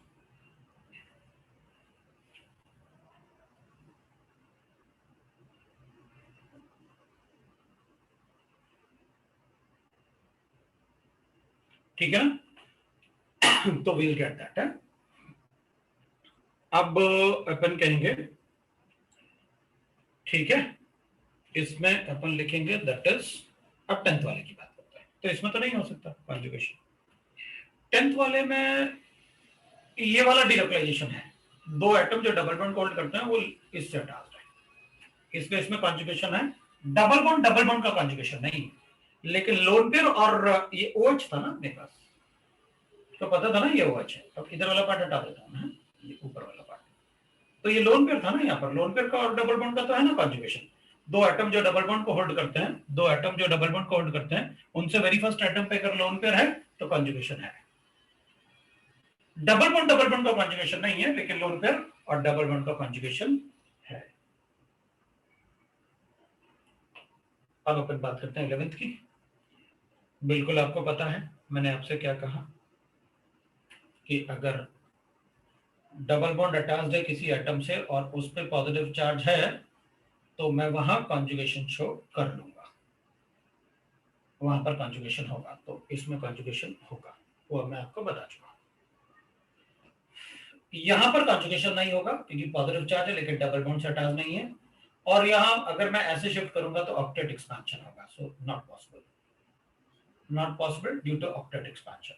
ठीक है ना, तो we'll get that है। अब अपन कहेंगे ठीक है, इसमें अपन लिखेंगे दैट इज, अब 10th वाले की बात करते हैं। तो इसमें तो नहीं हो सकता कॉन्जुगेशन। 10th वाले में ये वाला डिलोकलाइजेशन है, दो एटम जो डबल बॉन्ड होल्ड करते हैं वो इससे अटैच्ड है, इसलिए इसमें कॉन्जुगेशन है। डबल बॉन्ड का कॉन्जुगेशन नहीं, लेकिन लोन पेयर और ये OH था ना अपने पास, तो पता था ना ये OH है। अब इधर वाला पार्ट हटा देता हूं मैं, ये ऊपर वाला पार्ट, तो ये लोन पेयर था ना, यहाँ पर लोन पेयर का और डबल बॉन्ड का तो है ना कॉन्जुगेशन। दो एटम जो डबल बॉन्ड को होल्ड करते हैं, दो एटम जो डबल बॉन्ड को होल्ड करते हैं उनसे वेरी फर्स्ट एटम पे अगर लोन पेयर है तो कॉन्जुगेशन है। डबल बॉन्ड का कॉन्जुगेशन नहीं है, लेकिन लोन पेयर और डबल बॉन्ड का कॉन्जुगेशन है। अब अपन बात करते हैं 11th की। बिल्कुल आपको पता है मैंने आपसे क्या कहा कि अगर डबल बॉन्ड अटैच्ड है किसी एटम से और उस पर पॉजिटिव चार्ज है तो मैं वहां कॉन्जुगेशन शो कर लूंगा, वहां पर कॉन्जुगेशन होगा, तो इसमें कॉन्जुगेशन होगा, वो मैं आपको बता चुका। यहां पर कॉन्जुगेशन नहीं होगा क्योंकि पॉजिटिव चार्ज है लेकिन डबल बॉन्ड से अटैच नहीं है, और यहां अगर मैं ऐसे शिफ्ट करूंगा तो ऑक्टेट एक्सपेंशन होगा, so not possible due to octet expansion,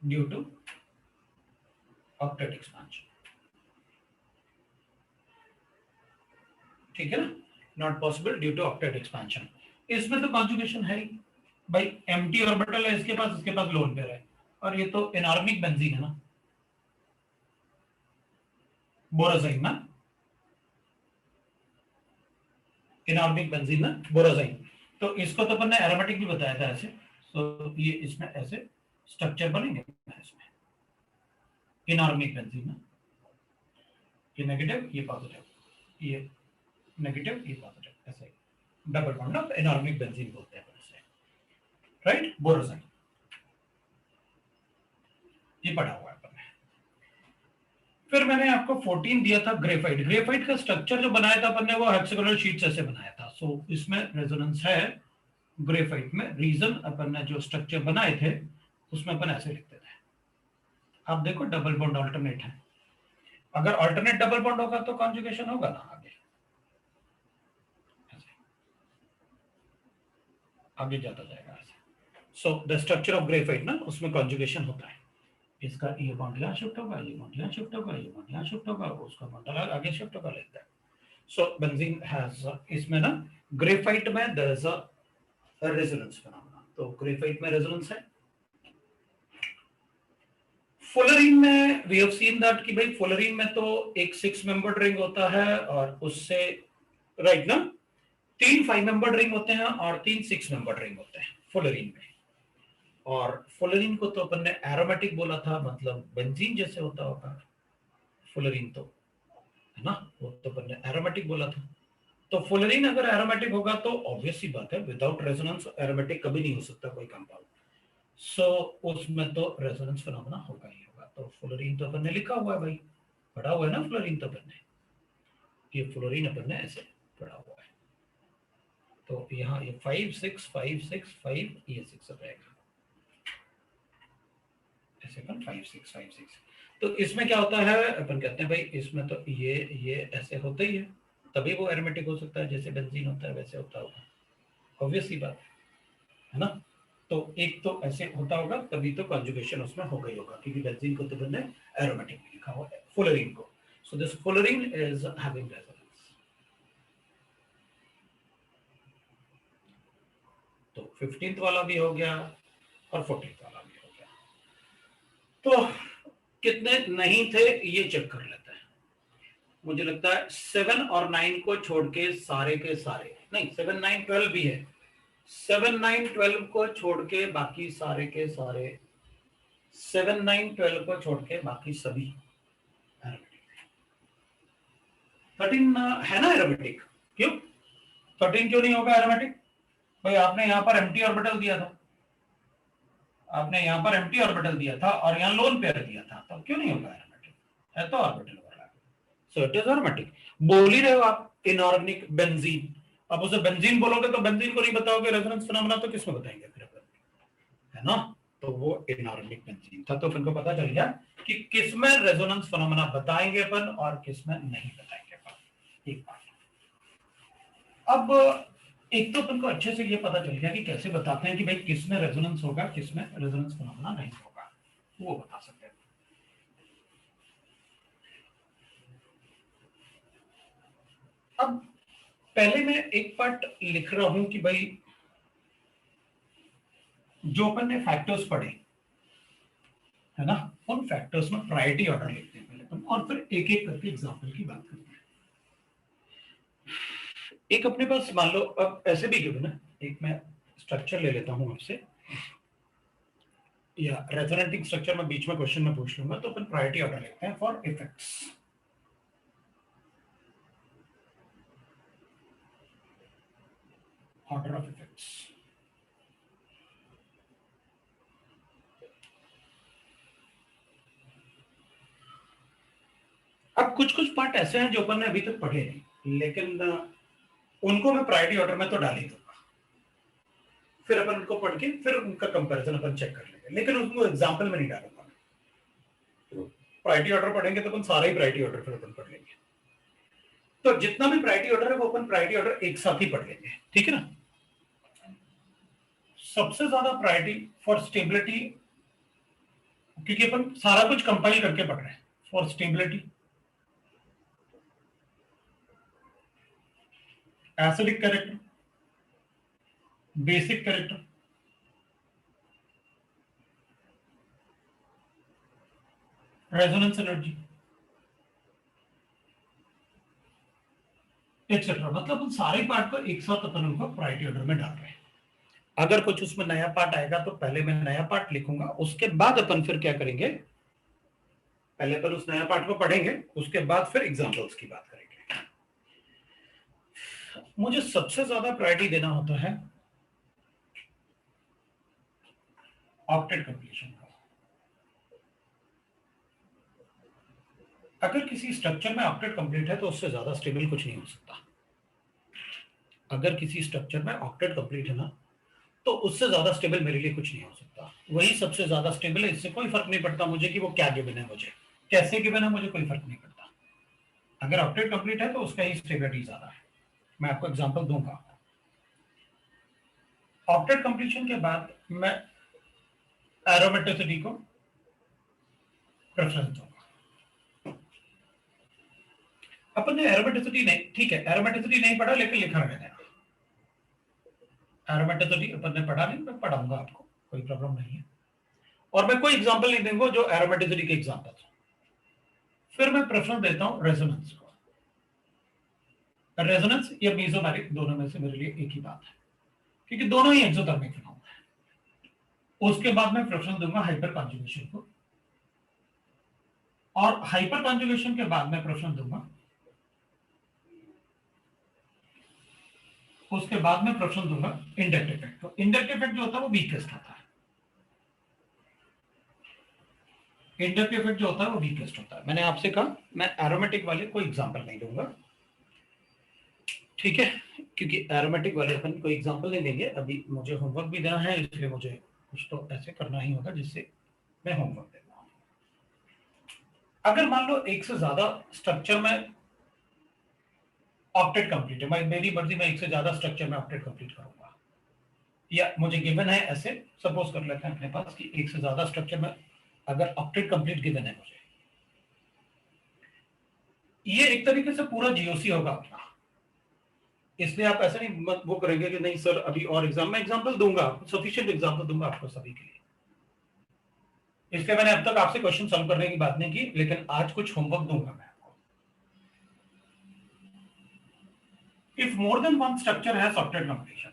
due to octet expansion. ठीक है ना, not possible due to octet expansion. इसमें तो कॉन्जुगेशन है ही भाई, एम्प्टी ऑर्बिटल है इसके पास लोन पेयर है, और ये तो एनार्मिक बेंजीन है ना, बोराजाइन ना, एनार्मिक बेंजीन ना, बोराजाइन। तो इसको तो अपन ने एरोमेटिक भी बताया था ऐसे, तो ये इसमें ऐसे स्ट्रक्चर बनेंगे इसमें, एनार्मिक बेंजीन ना, ये नेगेटिव ये पॉजिटिव, ये नेगेटिव ये पॉजिटिव, ऐसे डबल बॉन्ड ऑफ एनार्मिक बेंजीन बोलते हैं इसे, राइट, बोराजाइन। ये पढ़ा हुआ है अपन ने। फिर मैंने आपको 14 दिया था ग्रेफाइट का स्ट्रक्चर जो बनाया था अपन ने वो हेक्सागोनल शीट से बनाया था, सो इसमें रेजोनेंस है ग्रेफाइट में। रीजन अपन ने जो स्ट्रक्चर बनाए थे उसमें अपन ऐसे लिखते थे, आप देखो डबल बॉन्ड अल्टरनेट है, अगर अल्टरनेट डबल बॉन्ड होगा तो कॉन्जुगेशन होगा ना, आगे जाता जाएगा ऐसे। So the structure of graphite ना, उसमें कॉन्जुगेशन होता है, इसका ये बॉन्ड यहाँ शिफ्ट होगा, ये बॉन्ड यहाँ शिफ्ट होगा, ये बॉन्ड यहाँ शिफ्ट होगा, उसका बॉन्ड आगे शिफ्ट होगा, like that. So benzene has, इसमें ना ग्रेफाइट में there is a resonance phenomena, तो ग्रेफाइट में रेजोनेंस है। फुलरीन में वी हैव सीन दैट कि भाई फुलरीन में तो एक 6 मेंबर्ड रिंग होता है और उससे राइट ना 3 5 मेंबर्ड रिंग होते हैं और 3 6 मेंबर्ड रिंग होते हैं फुलरीन में। और फुलरीन को तो अपन ने एरोमेटिक बोला था, मतलब बेंजीन जैसे होता होगा फुलरीन, तो है ना, वो तो अपन ने एरोमेटिक बोला था। तो फुलरीन अगर एरोमेटिक होगा तो ऑब्वियस सी बात है विदाउट रेजोनेंस एरोमेटिक कभी नहीं हो सकता कोई कंपाउंड, सो उसमें तो रेजोनेंस फिनोमेना होगा ही होगा। तो फुलरीन तो अपन ने लिखा हुआ है भाई, पढ़ा हुआ है ना फ्लोरीन, तो अपन ने ये फ्लोरीन अपन ने ऐसे पढ़ा हुआ है, तो यहाँ ये 5 6 5 6 5 ये 6 रहेगा ऐसे, 5 6 5 6। तो इसमें क्या होता है, अपन कहते हैं भाई इसमें तो ये ऐसे होता ही है, तभी वो एरोमेटिक हो सकता है, जैसे बेंजीन होता है वैसे होता होगा, ऑब्वियस सी बात है ना। तो एक तो ऐसे होता होगा तभी तो कॉन्जुगेशन उसमें हो गई होगा, क्योंकि बेंजीन को तो हमने एरोमेटिक लिखा हुआ है, फुलरीन को। So this fullerene is having resonance, 15th वाला भी हो गया और 14th वाला भी हो गया। तो कितने नहीं थे ये चेक कर लेते हैं। मुझे लगता है 7 और 9 को छोड़ के सारे के सारे, नहीं 7 9 12 भी है, 7 9 12 को छोड़ के बाकी सारे के सारे, 7 9 12 को छोड़ के बाकी सभी एरोमेटिक। 13 है ना एरोमेटिक, क्यों 13 क्यों नहीं होगा एरोमेटिक? भाई आपने यहाँ पर एम्प्टी ऑर्बिटल दिया था, आपने यहाँ पर एम्प्टी ऑर्बिटल दिया था और यहाँ लोन पेयर दिया था, तो क्यों नहीं होगा एरोमेटिक? है तो orbital overlap, so it is aromatic. बोल ही रहे हो आप इनऑर्गेनिक बेंजीन, अब उसे बेंजीन बोलोगे तो बेंजीन को नहीं बताओगे रेजोनेंस फिनोमेना, तो किसमें बताएंगे फिर, है ना? तो वो इनऑर्गेनिक बेंजीन था, तो फिर को पता चल गया कि किसमें रेजोनेंस फिनोमेना बताएंगे अपन और किसमें नहीं बताएंगे अपन। एक बात, अब एक तो अपन को अच्छे से ये पता चल गया कि कैसे बताते हैं कि भाई किसमें रेजोनेंस होगा, किसमें रेजोनेंस फिनोमेना नहीं होगा, वो बता सकते हैं। अब पहले मैं एक पार्ट लिख रहा हूं कि भाई जो अपन ने फैक्टर्स पढ़े है ना, उन फैक्टर्स में प्रायोरिटी ऑर्डर लिखते हैं पहले अपन, और फिर एक एक करके एग्जांपल की बात करते हैं। एक अपने पास मान लो, अब ऐसे भी गिवन है, एक मैं स्ट्रक्चर ले लेता हूं आपसे, या रेजोनेटिंग स्ट्रक्चर में बीच में क्वेश्चन में पूछ लूंगा, तो अपन प्रायोरिटी ऑर्डर लिखते हैं for effects. Order of effects. अब कुछ कुछ पार्ट ऐसे हैं जो अपन ने अभी तक पढ़े नहीं, लेकिन उनको मैं प्रायोरिटी ऑर्डर में तो डाल ही दूंगा, फिर अपन उनको पढ़ के फिर उनका कंपैरिजन अपन चेक कर लेंगे, लेकिन उसको एग्जांपल में नहीं डालूंगा। प्रायोरिटी ऑर्डर पढ़ेंगे तो अपन सारा ही प्रायोरिटी ऑर्डर फिर अपन पढ़ लेंगे, तो जितना भी प्रायोरिटी ऑर्डर है वो अपन प्रायोरिटी ऑर्डर एक साथ ही पढ़ लेंगे, ठीक है ना? सबसे ज्यादा प्रायोरिटी फॉर स्टेबिलिटी, क्योंकि अपन सारा कुछ कंपाइल करके पढ़ रहे हैं, for stability acidic character, basic character, resonance energy, etcetera. मतलब उन सारे पार्ट को एक साथ अपन उनको प्रायोरिटी ऑर्डर में डाल रहे हैं। अगर कुछ उसमें नया पार्ट आएगा तो पहले मैं नया पार्ट लिखूंगा, उसके बाद अपन फिर क्या करेंगे, पहले अपन उस नया पार्ट को पढ़ेंगे, उसके बाद फिर एग्जांपल्स की बात करेंगे। मुझे सबसे ज्यादा प्रायोरिटी देना होता है ऑक्टेट कंप्लीशन को। अगर किसी स्ट्रक्चर में ऑक्टेट कंप्लीट है तो उससे ज्यादा स्टेबल कुछ नहीं हो सकता। अगर किसी स्ट्रक्चर में ऑक्टेट कंप्लीट है ना, तो उससे ज्यादा स्टेबल मेरे लिए कुछ नहीं हो सकता। वही सबसे ज्यादा स्टेबल है, इससे कोई फर्क नहीं पड़ता मुझे कि वो क्या गिवन है, मुझे कैसे गिवन है, मुझे कोई फर्क नहीं पड़ता। अगर ऑक्टेट कंप्लीट है तो उसका ही स्टेबिलिटी ज्यादा है। मैं आपको एग्जांपल दूंगा। ऑक्टेट कंप्लीशन के बाद मैं एरोमेटिसिटी को प्रेफरेंस दूंगा। अपन ने एरोमेटिसिटी नहीं, ठीक है एरोमेटिसिटी नहीं पढ़ा लेकिन लिखा मैंने, एरोमेटिसिटी अपन ने पढ़ा नहीं, मैं पढ़ाऊंगा आपको, कोई प्रॉब्लम नहीं है। और मैं कोई एग्जांपल नहीं दूंगा जो एरोमेटिसिटी के एग्जांपल। फिर मैं प्रेफरेंस देता हूं रेजोनेंस को। रेजोनेंस या मेसोमेरिक, दोनों में से मेरे लिए एक ही बात है, क्योंकि दोनों ही एक्सोथर्मिक फिनोमेना है। उसके बाद मैं प्रेफरेंस दूंगा हाइपर कॉन्जुगेशन को, और हाइपर कॉन्जुगेशन के बाद मैं प्रेफरेंस दूंगा, उसके बाद में प्रेफरेंस दूंगा इंडक्ट इफेक्ट को। इंडक्ट इफेक्ट जो होता है वो वीकेस्ट होता है, इंडक्ट इफेक्ट जो होता है वो वीकेस्ट होता है। मैंने आपसे कहा मैं एरोमेटिक वाले कोई एग्जांपल नहीं दूंगा, ठीक है, क्योंकि एरोमेटिक वाले अपन कोई एग्जांपल नहीं देंगे। अभी मुझे होमवर्क भी देना है, इसलिए मुझे कुछ तो ऐसे करना ही होगा जिससे मैं होमवर्क दे पाऊं। अगर मान लो एक से ज्यादा स्ट्रक्चर में ऑक्टेट कंप्लीट है, मेरी मर्जी में एक से ज्यादा स्ट्रक्चर में ऑक्टेट कंप्लीट करूंगा, या मुझे गिवन है ऐसे सपोज कर लेते हैं अपने पास कि एक से ज्यादा स्ट्रक्चर में अगर ऑक्टेट कंप्लीट गिवन है मुझे, ये एक तरीके से पूरा जीओसी होगा अपना। इसलिए आप ऐसा नहीं मत वो करेंगे कि नहीं सर अभी और एग्जाम, मैं एग्जांपल दूंगा, सफिशिएंट एग्जांपल दूंगा आपको सभी के लिए। इसलिए मैंने अब तक आपसे क्वेश्चन सॉल्व करने की बात नहीं की, लेकिन आज कुछ होमवर्क दूंगा मैं आपको। If more then one structure है software completion,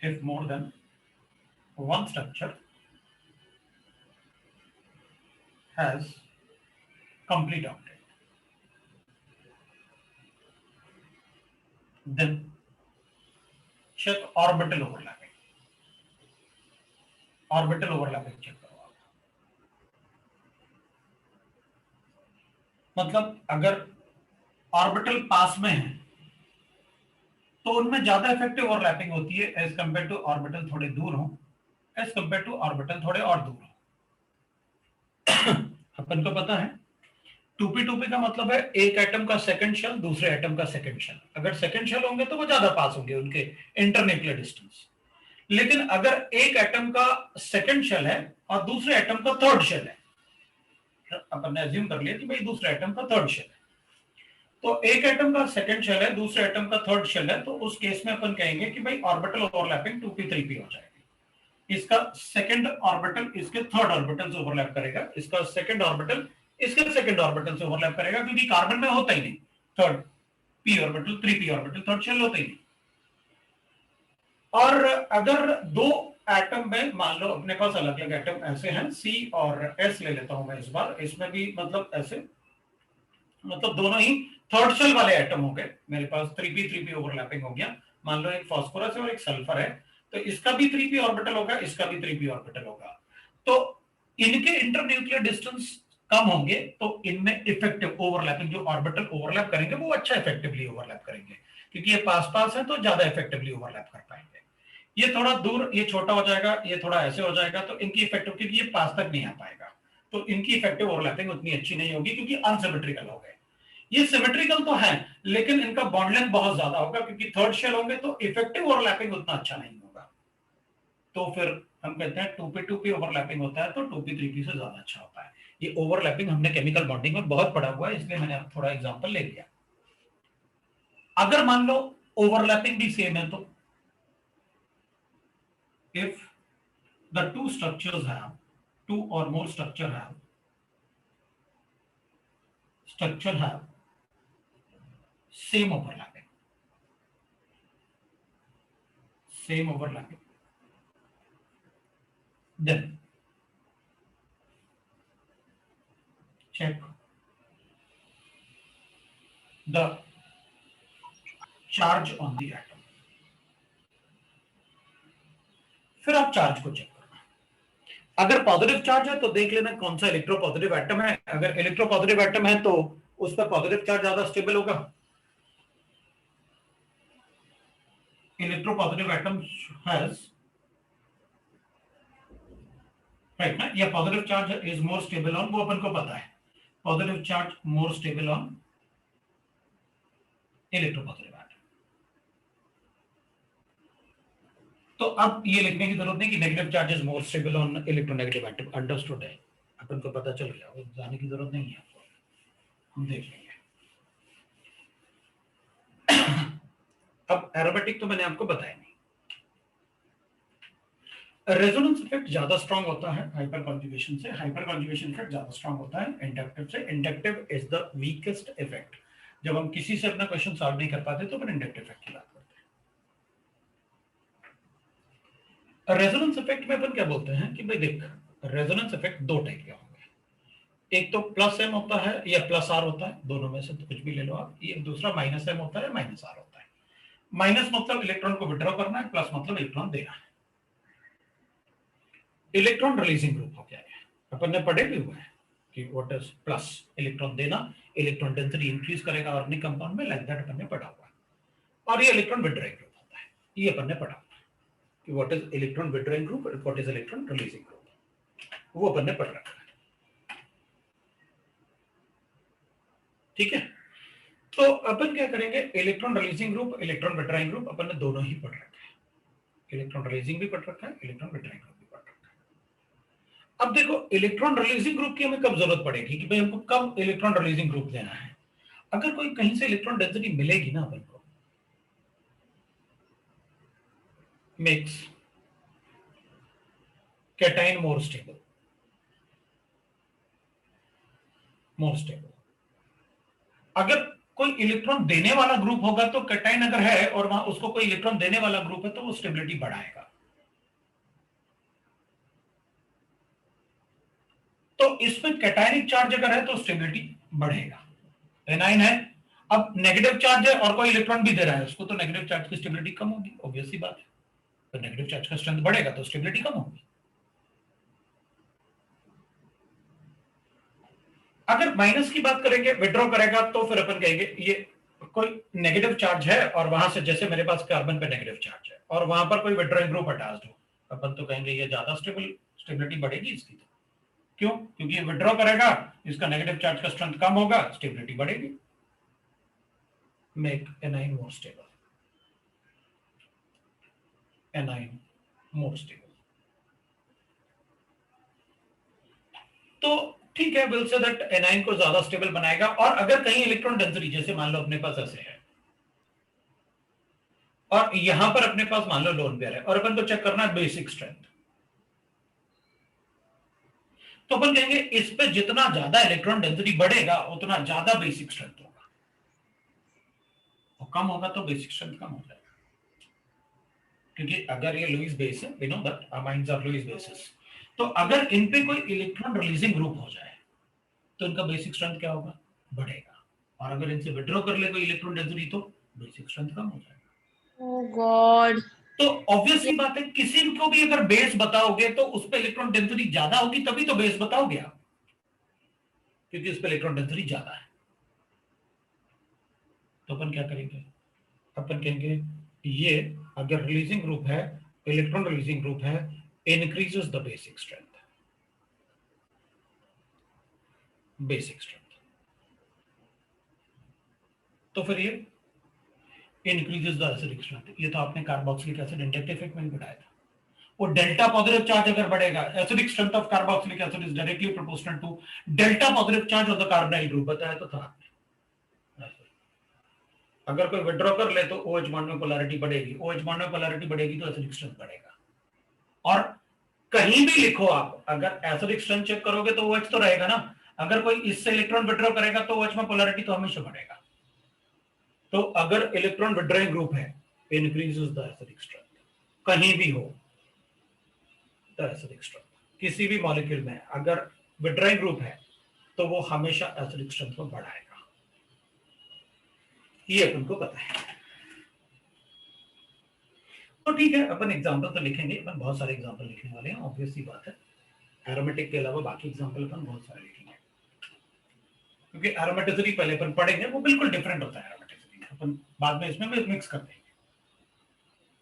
if more than one structure has complete object, then check orbital overlapping. Orbital overlapping check करो आप। मतलब अगर ऑर्बिटल पास में है तो उनमें ज्यादा इफेक्टिव ओवरलैपिंग होती है एज कंपेयर टू ऑर्बिटल थोड़े दूर हो, एज कंपेयर टू ऑर्बिटल थोड़े और दूर हो। अपन को पता है 2p का मतलब है एक एटम का सेकंड शेल दूसरे एटम का सेकंड शेल। अगर सेकंड शेल होंगे तो वो ज्यादा पास होंगे उनके इंटरन्यूक्लियर डिस्टेंस। लेकिन अगर एक एटम का सेकंड शेल है और दूसरे एटम का थर्ड शेल है, अपन ने अज्यूम कर लिया कि भाई दूसरे एटम का थर्ड शेल है, तो एक एटम का सेकंड शेल है दूसरे एटम का थर्ड शेल है, तो उस केस में अपन कहेंगे कि भाई ऑर्बिटल ओवरलैपिंग 2p 3p हो जाएगी। इसका सेकंड ऑर्बिटल इसके थर्ड ऑर्बिटल से ओवरलैप करेगा, इसका सेकंड ऑर्बिटल इसके सेकंड ऑर्बिटल से ओवरलैप करेगा, क्योंकि कार्बन में होता ही नहीं third p orbital 3p orbital third shell होता ही नहीं। और अगर दो एटम में मान लो अपने पास अलग अलग एटम ऐसे हैं, C और S ले लेता हूं मैं इस बार, इसमें भी मतलब ऐसे, मतलब दोनों ही थर्ड शेल वाले एटम हो गए मेरे पास, 3p 3p ओवरलैपिंग हो गया। मान लो एक फास्फोरस है और एक सल्फर है, तो इसका भी 3p ऑर्बिटल होगा, इसका भी 3p ऑर्बिटल होगा। तो इनके इंटरन्यूक्लियर डिस्टेंस कम होंगे तो इनमें इफेक्टिव ओवरलैपिंग, जो ऑर्बिटल ओवरलैप करेंगे वो अच्छा इफेक्टिवली ओवरलैप करेंगे, क्योंकि ये पास पास है तो ज्यादा इफेक्टिवली ओवरलैप कर पाएंगे। ये थोड़ा दूर, ये छोटा हो जाएगा, ये थोड़ा ऐसे हो जाएगा, तो इनकी इफेक्टिव, क्योंकि ये पास तक नहीं आ पाएगा तो इनकी इफेक्टिव ओवरलैपिंग उतनी अच्छी नहीं होगी, क्योंकि अनसिमेट्रिकल हो गए। ये सिमेट्रिकल तो है लेकिन इनका बॉन्ड लेंथ बहुत ज्यादा होगा, क्योंकि थर्ड शेल होंगे तो इफेक्टिव ओवरलैपिंग उतना अच्छा नहीं होगा। तो फिर हम कहते हैं 2p 2p ओवरलैपिंग होता है तो 2p 3p से ज्यादा अच्छा होता है। ये ओवरलैपिंग हमने केमिकल बॉन्डिंग में बहुत पढ़ा हुआ है, इसलिए मैंने थोड़ा एग्जांपल ले लिया। अगर मान लो ओवरलैपिंग भी सेम है तो if the two structures have, two or more structure have same overlapping, then check the charge on the atom। फिर आप चार्ज को चेक करना, अगर पॉजिटिव चार्ज है तो देख लेना कौन सा इलेक्ट्रोपॉजिटिव एटम है। अगर इलेक्ट्रोपॉजिटिव एटम है तो उस पर पॉजिटिव चार्ज ज्यादा स्टेबल होगा। इलेक्ट्रोपॉजिटिव एटम हैज, राइट ना, या positive charge is more stable on, वो अपन को पता है, positive charge more stable on electropositive atom. तो अब ये लिखने की जरूरत नहीं कि negative charge is more stable on electronegative atom, understood है, अपन को पता चल गया, वो जाने की जरूरत नहीं है आपको, हम देख लेंगे। अब एरोमेटिक तो मैंने आपको बताया नहीं। रेजोनेंस इफेक्ट ज्यादा स्ट्रांग होता है हाइपर कॉन्जुगेशन से, हाइपर कॉन्जुगेशन इफेक्ट ज्यादा स्ट्रांग होता है इंडक्टिव से। Inductive is the weakest effect. जब हम किसी से अपना क्वेश्चन सॉल्व नहीं कर पाते तो अपन इंडक्टिव इफेक्ट की बात करते हैं। रेजोनेंस इफेक्ट में अपन क्या बोलते हैं कि भाई देख, रेजोनेंस इफेक्ट दो टाइप के होंगे, एक तो प्लस एम होता है या प्लस आर होता है, दोनों में से तो कुछ भी ले लो आप। ये दूसरा माइनस एम होता है, माइनस आर होता है। माइनस मतलब इलेक्ट्रॉन को विड्रॉ करना है, प्लस मतलब इलेक्ट्रॉन देना है। इलेक्ट्रॉन रिलीजिंग ग्रुप हो गया है, अपन ने पढ़े भी हुए हैं कि व्हाट इज प्लस, इलेक्ट्रॉन देना, इलेक्ट्रॉन डेंसिटी इंक्रीज करेगा ऑर्गेनिक कंपाउंड में, लाइक दैट अपन ने पढ़ा हुआ है। और ये इलेक्ट्रॉन विड्रॉइंग ग्रुप होता है, ये अपन ने पढ़ा हुआ है कि what is electron withdrawing group और what is electron releasing group, वो अपन ने पढ़ रखा है। ठीक है, तो अपन क्या करेंगे, electron releasing group, electron withdrawing group अपन ने दोनों ही पढ़ रखा है। इलेक्ट्रॉन रिलीजिंग भी पढ़ रखा है, इलेक्ट्रॉन विड्रॉइंग ग्रुप भी पढ़ रखा है। अब देखो इलेक्ट्रॉन रिलीजिंग ग्रुप की हमें कब जरूरत पड़ेगी कि भाई हमको कब इलेक्ट्रॉन रिलीजिंग ग्रुप देना है। अगर कोई कहीं से इलेक्ट्रॉन डेंसिटी मिलेगी ना अपन को, मेक्स कैटाइन मोर स्टेबल, अगर कोई इलेक्ट्रॉन देने वाला ग्रुप होगा तो कैटाइन अगर है और वहां उसको कोई इलेक्ट्रॉन देने वाला ग्रुप है तो वो स्टेबिलिटी बढ़ाएगा। तो इसमें कैटायनिक चार्ज अगर है तो स्टेबिलिटी बढ़ेगा। एनाइन है, अब नेगेटिव चार्ज है और कोई इलेक्ट्रॉन भी दे रहा है उसको, तो नेगेटिव चार्ज की स्टेबिलिटी कम होगी, ऑब्वियस सी बात है। तो नेगेटिव चार्ज का स्ट्रेंथ बढ़ेगा तो स्टेबिलिटी कम होगी। अगर माइनस की बात करेंगे, विड्रॉ करेगा, तो फिर अपन कहेंगे ये कोई नेगेटिव चार्ज है और वहां से, जैसे मेरे पास कार्बन पे नेगेटिव चार्ज है और वहां पर कोई विड्रॉइंग ग्रुप अटैच्ड हो, अपन तो कहेंगे ये ज्यादा स्टेबिलिटी बढ़ेगी इसकी। तो क्यों? क्योंकि ये विड्रॉ करेगा, इसका नेगेटिव चार्ज का स्ट्रेंथ कम होगा, स्टेबिलिटी बढ़ेगी। Make A9 more stable, A9 more stable. तो ठीक है, विल से दैट एनाइन को ज्यादा स्टेबल बनाएगा। और अगर कहीं इलेक्ट्रॉन डेंसिटी, जैसे मान लो अपने पास ऐसे है और यहां पर अपने पास मान लो लोन पेयर है और अपन को चेक करना है बेसिक स्ट्रेंथ, तो अपन कहेंगे इस पे जितना ज्यादा इलेक्ट्रॉन डेंसिटी बढ़ेगा उतना ज्यादा बेसिक स्ट्रेंथ होगा, और कम होगा तो बेसिक स्ट्रेंथ कम हो जाएगा। क्योंकि अगर ये लुईस बेस है, we know that amines are Lewis bases, तो अगर इन पे कोई इलेक्ट्रॉन रिलीजिंग ग्रुप हो जाए तो इनका बेसिक स्ट्रेंथ क्या होगा? बढ़ेगा। और अगर इनसे विड्रॉ कर ले कोई इलेक्ट्रॉन डेंसिटी तो बेसिक स्ट्रेंथ कम हो जाएगा। ओह गॉड। तो ऑब्वियसली बात है, किसी को भी अगर बेस बताओगे तो उस पर इलेक्ट्रॉन डेंसिटी ज्यादा होगी, तभी तो बेस बताओगे आप, क्योंकि उस पर इलेक्ट्रॉन डेंसिटी ज्यादा है। तो अपन क्या करेंगे? अपन कहेंगे ये अगर रिलीजिंग ग्रुप है, इलेक्ट्रॉन रिलीजिंग ग्रुप है, increases the basic strength, basic strength. तो फिर ये इंक्रीजेस द एसिडिक स्ट्रेंथ, ये तो आपने कार्बोक्सिलिक एसिड इंडक्टिव इफेक्ट में भी बताया था। वो डेल्टा पॉजिटिव चार्ज अगर बढ़ेगा, acidic strength of carboxylic acid is directly proportional to delta positive charge of the carbonyl group, बताया तो था आपने। अगर कोई विड्रॉ कर ले तो OH बॉन्ड में पोलैरिटी बढ़ेगी, OH बॉन्ड में पोलैरिटी बढ़ेगी तो एसिडिक स्ट्रेंथ बढ़ेगा। और कहीं भी लिखो आप, अगर एसिडिक स्ट्रेंथ चेक करोगे तो OH तो रहेगा ना, अगर कोई इससे इलेक्ट्रॉन विड्रॉ करेगा तो OH में पोलैरिटी तो हमेशा बढ़ेगा। तो अगर इलेक्ट्रॉन विड्रॉइंग ग्रुप है, इंक्रीजेस द एसिडिक स्ट्रेंथ, कहीं भी हो द एसिडिक स्ट्रेंथ, किसी भी मॉलिक्यूल में अगर विड्रॉइंग ग्रुप है तो वो हमेशा एसिडिक स्ट्रेंथ को बढ़ाएगा, ये अपन को पता है। तो ठीक है, अपन एग्जांपल तो लिखेंगे, अपन बहुत सारे एग्जांपल लिखने वाले हैं, ऑब्वियस सी बात है। एरोमेटिक के अलावा बाकी एग्जांपल अपन बहुत सारे लिखेंगे, क्योंकि एरोमेटिसिटी पहले अपन पढ़ेंगे, वो बिल्कुल डिफरेंट होता है एरोमेटिसिटी, अपन बाद में इसमें मिक्स कर देंगे।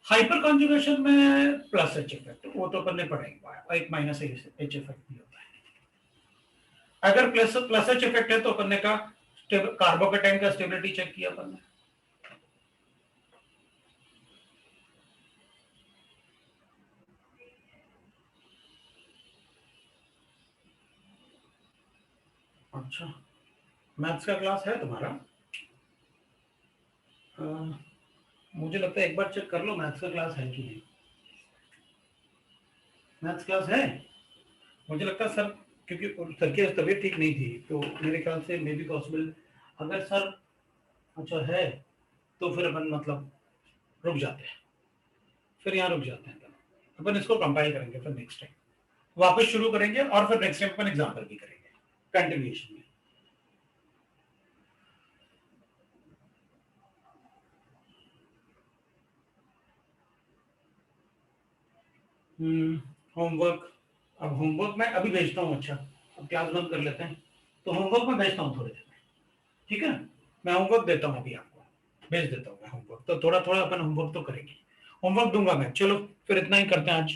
हाइपर कॉन्जुगेशन में प्लस एच इफेक्ट, वो तो अपन ने पढ़ेंगे, एक माइनस एच इफेक्ट भी होता है। अगर प्लस एच इफेक्ट है तो अपन ने कहा कार्बोकेटाइन का स्टेबिलिटी चेक किया अपन ने, अच्छा मैथ्स का क्लास है तुम्हारा? मुझे लगता है एक बार चेक कर लो मैथ्स का क्लास है कि नहीं। मैथ्स क्लास है? मुझे लगता है सर, क्योंकि सर की तबीयत ठीक नहीं थी तो मेरे ख्याल से मे बी पॉसिबल, अगर सर अच्छा है तो फिर अपन मतलब रुक जाते हैं, फिर यहाँ रुक जाते हैं, अपन इसको कंपाइल करेंगे, फिर नेक्स्ट टाइम वापस शुरू करेंगे और फिर नेक्स्ट टाइम अपन एग्जाम्पल भी करेंगे कंटिन्यूएशन में। होमवर्क, अब होमवर्क मैं अभी भेजता हूँ। अच्छा अब क्लास बंद कर लेते हैं, तो होमवर्क मैं भेजता हूँ थोड़ी देर में, ठीक है? मैं होमवर्क देता हूँ, अभी आपको भेज देता हूँ मैं होमवर्क, तो थोड़ा थोड़ा अपन होमवर्क तो करेंगे, होमवर्क दूंगा मैं। चलो फिर इतना ही करते हैं आज,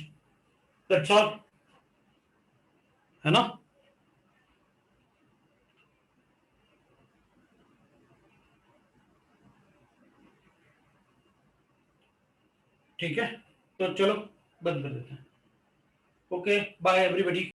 दैट्स ऑल, है ना? ठीक है, तो चलो बंद कर देते हैं। Okay bye everybody.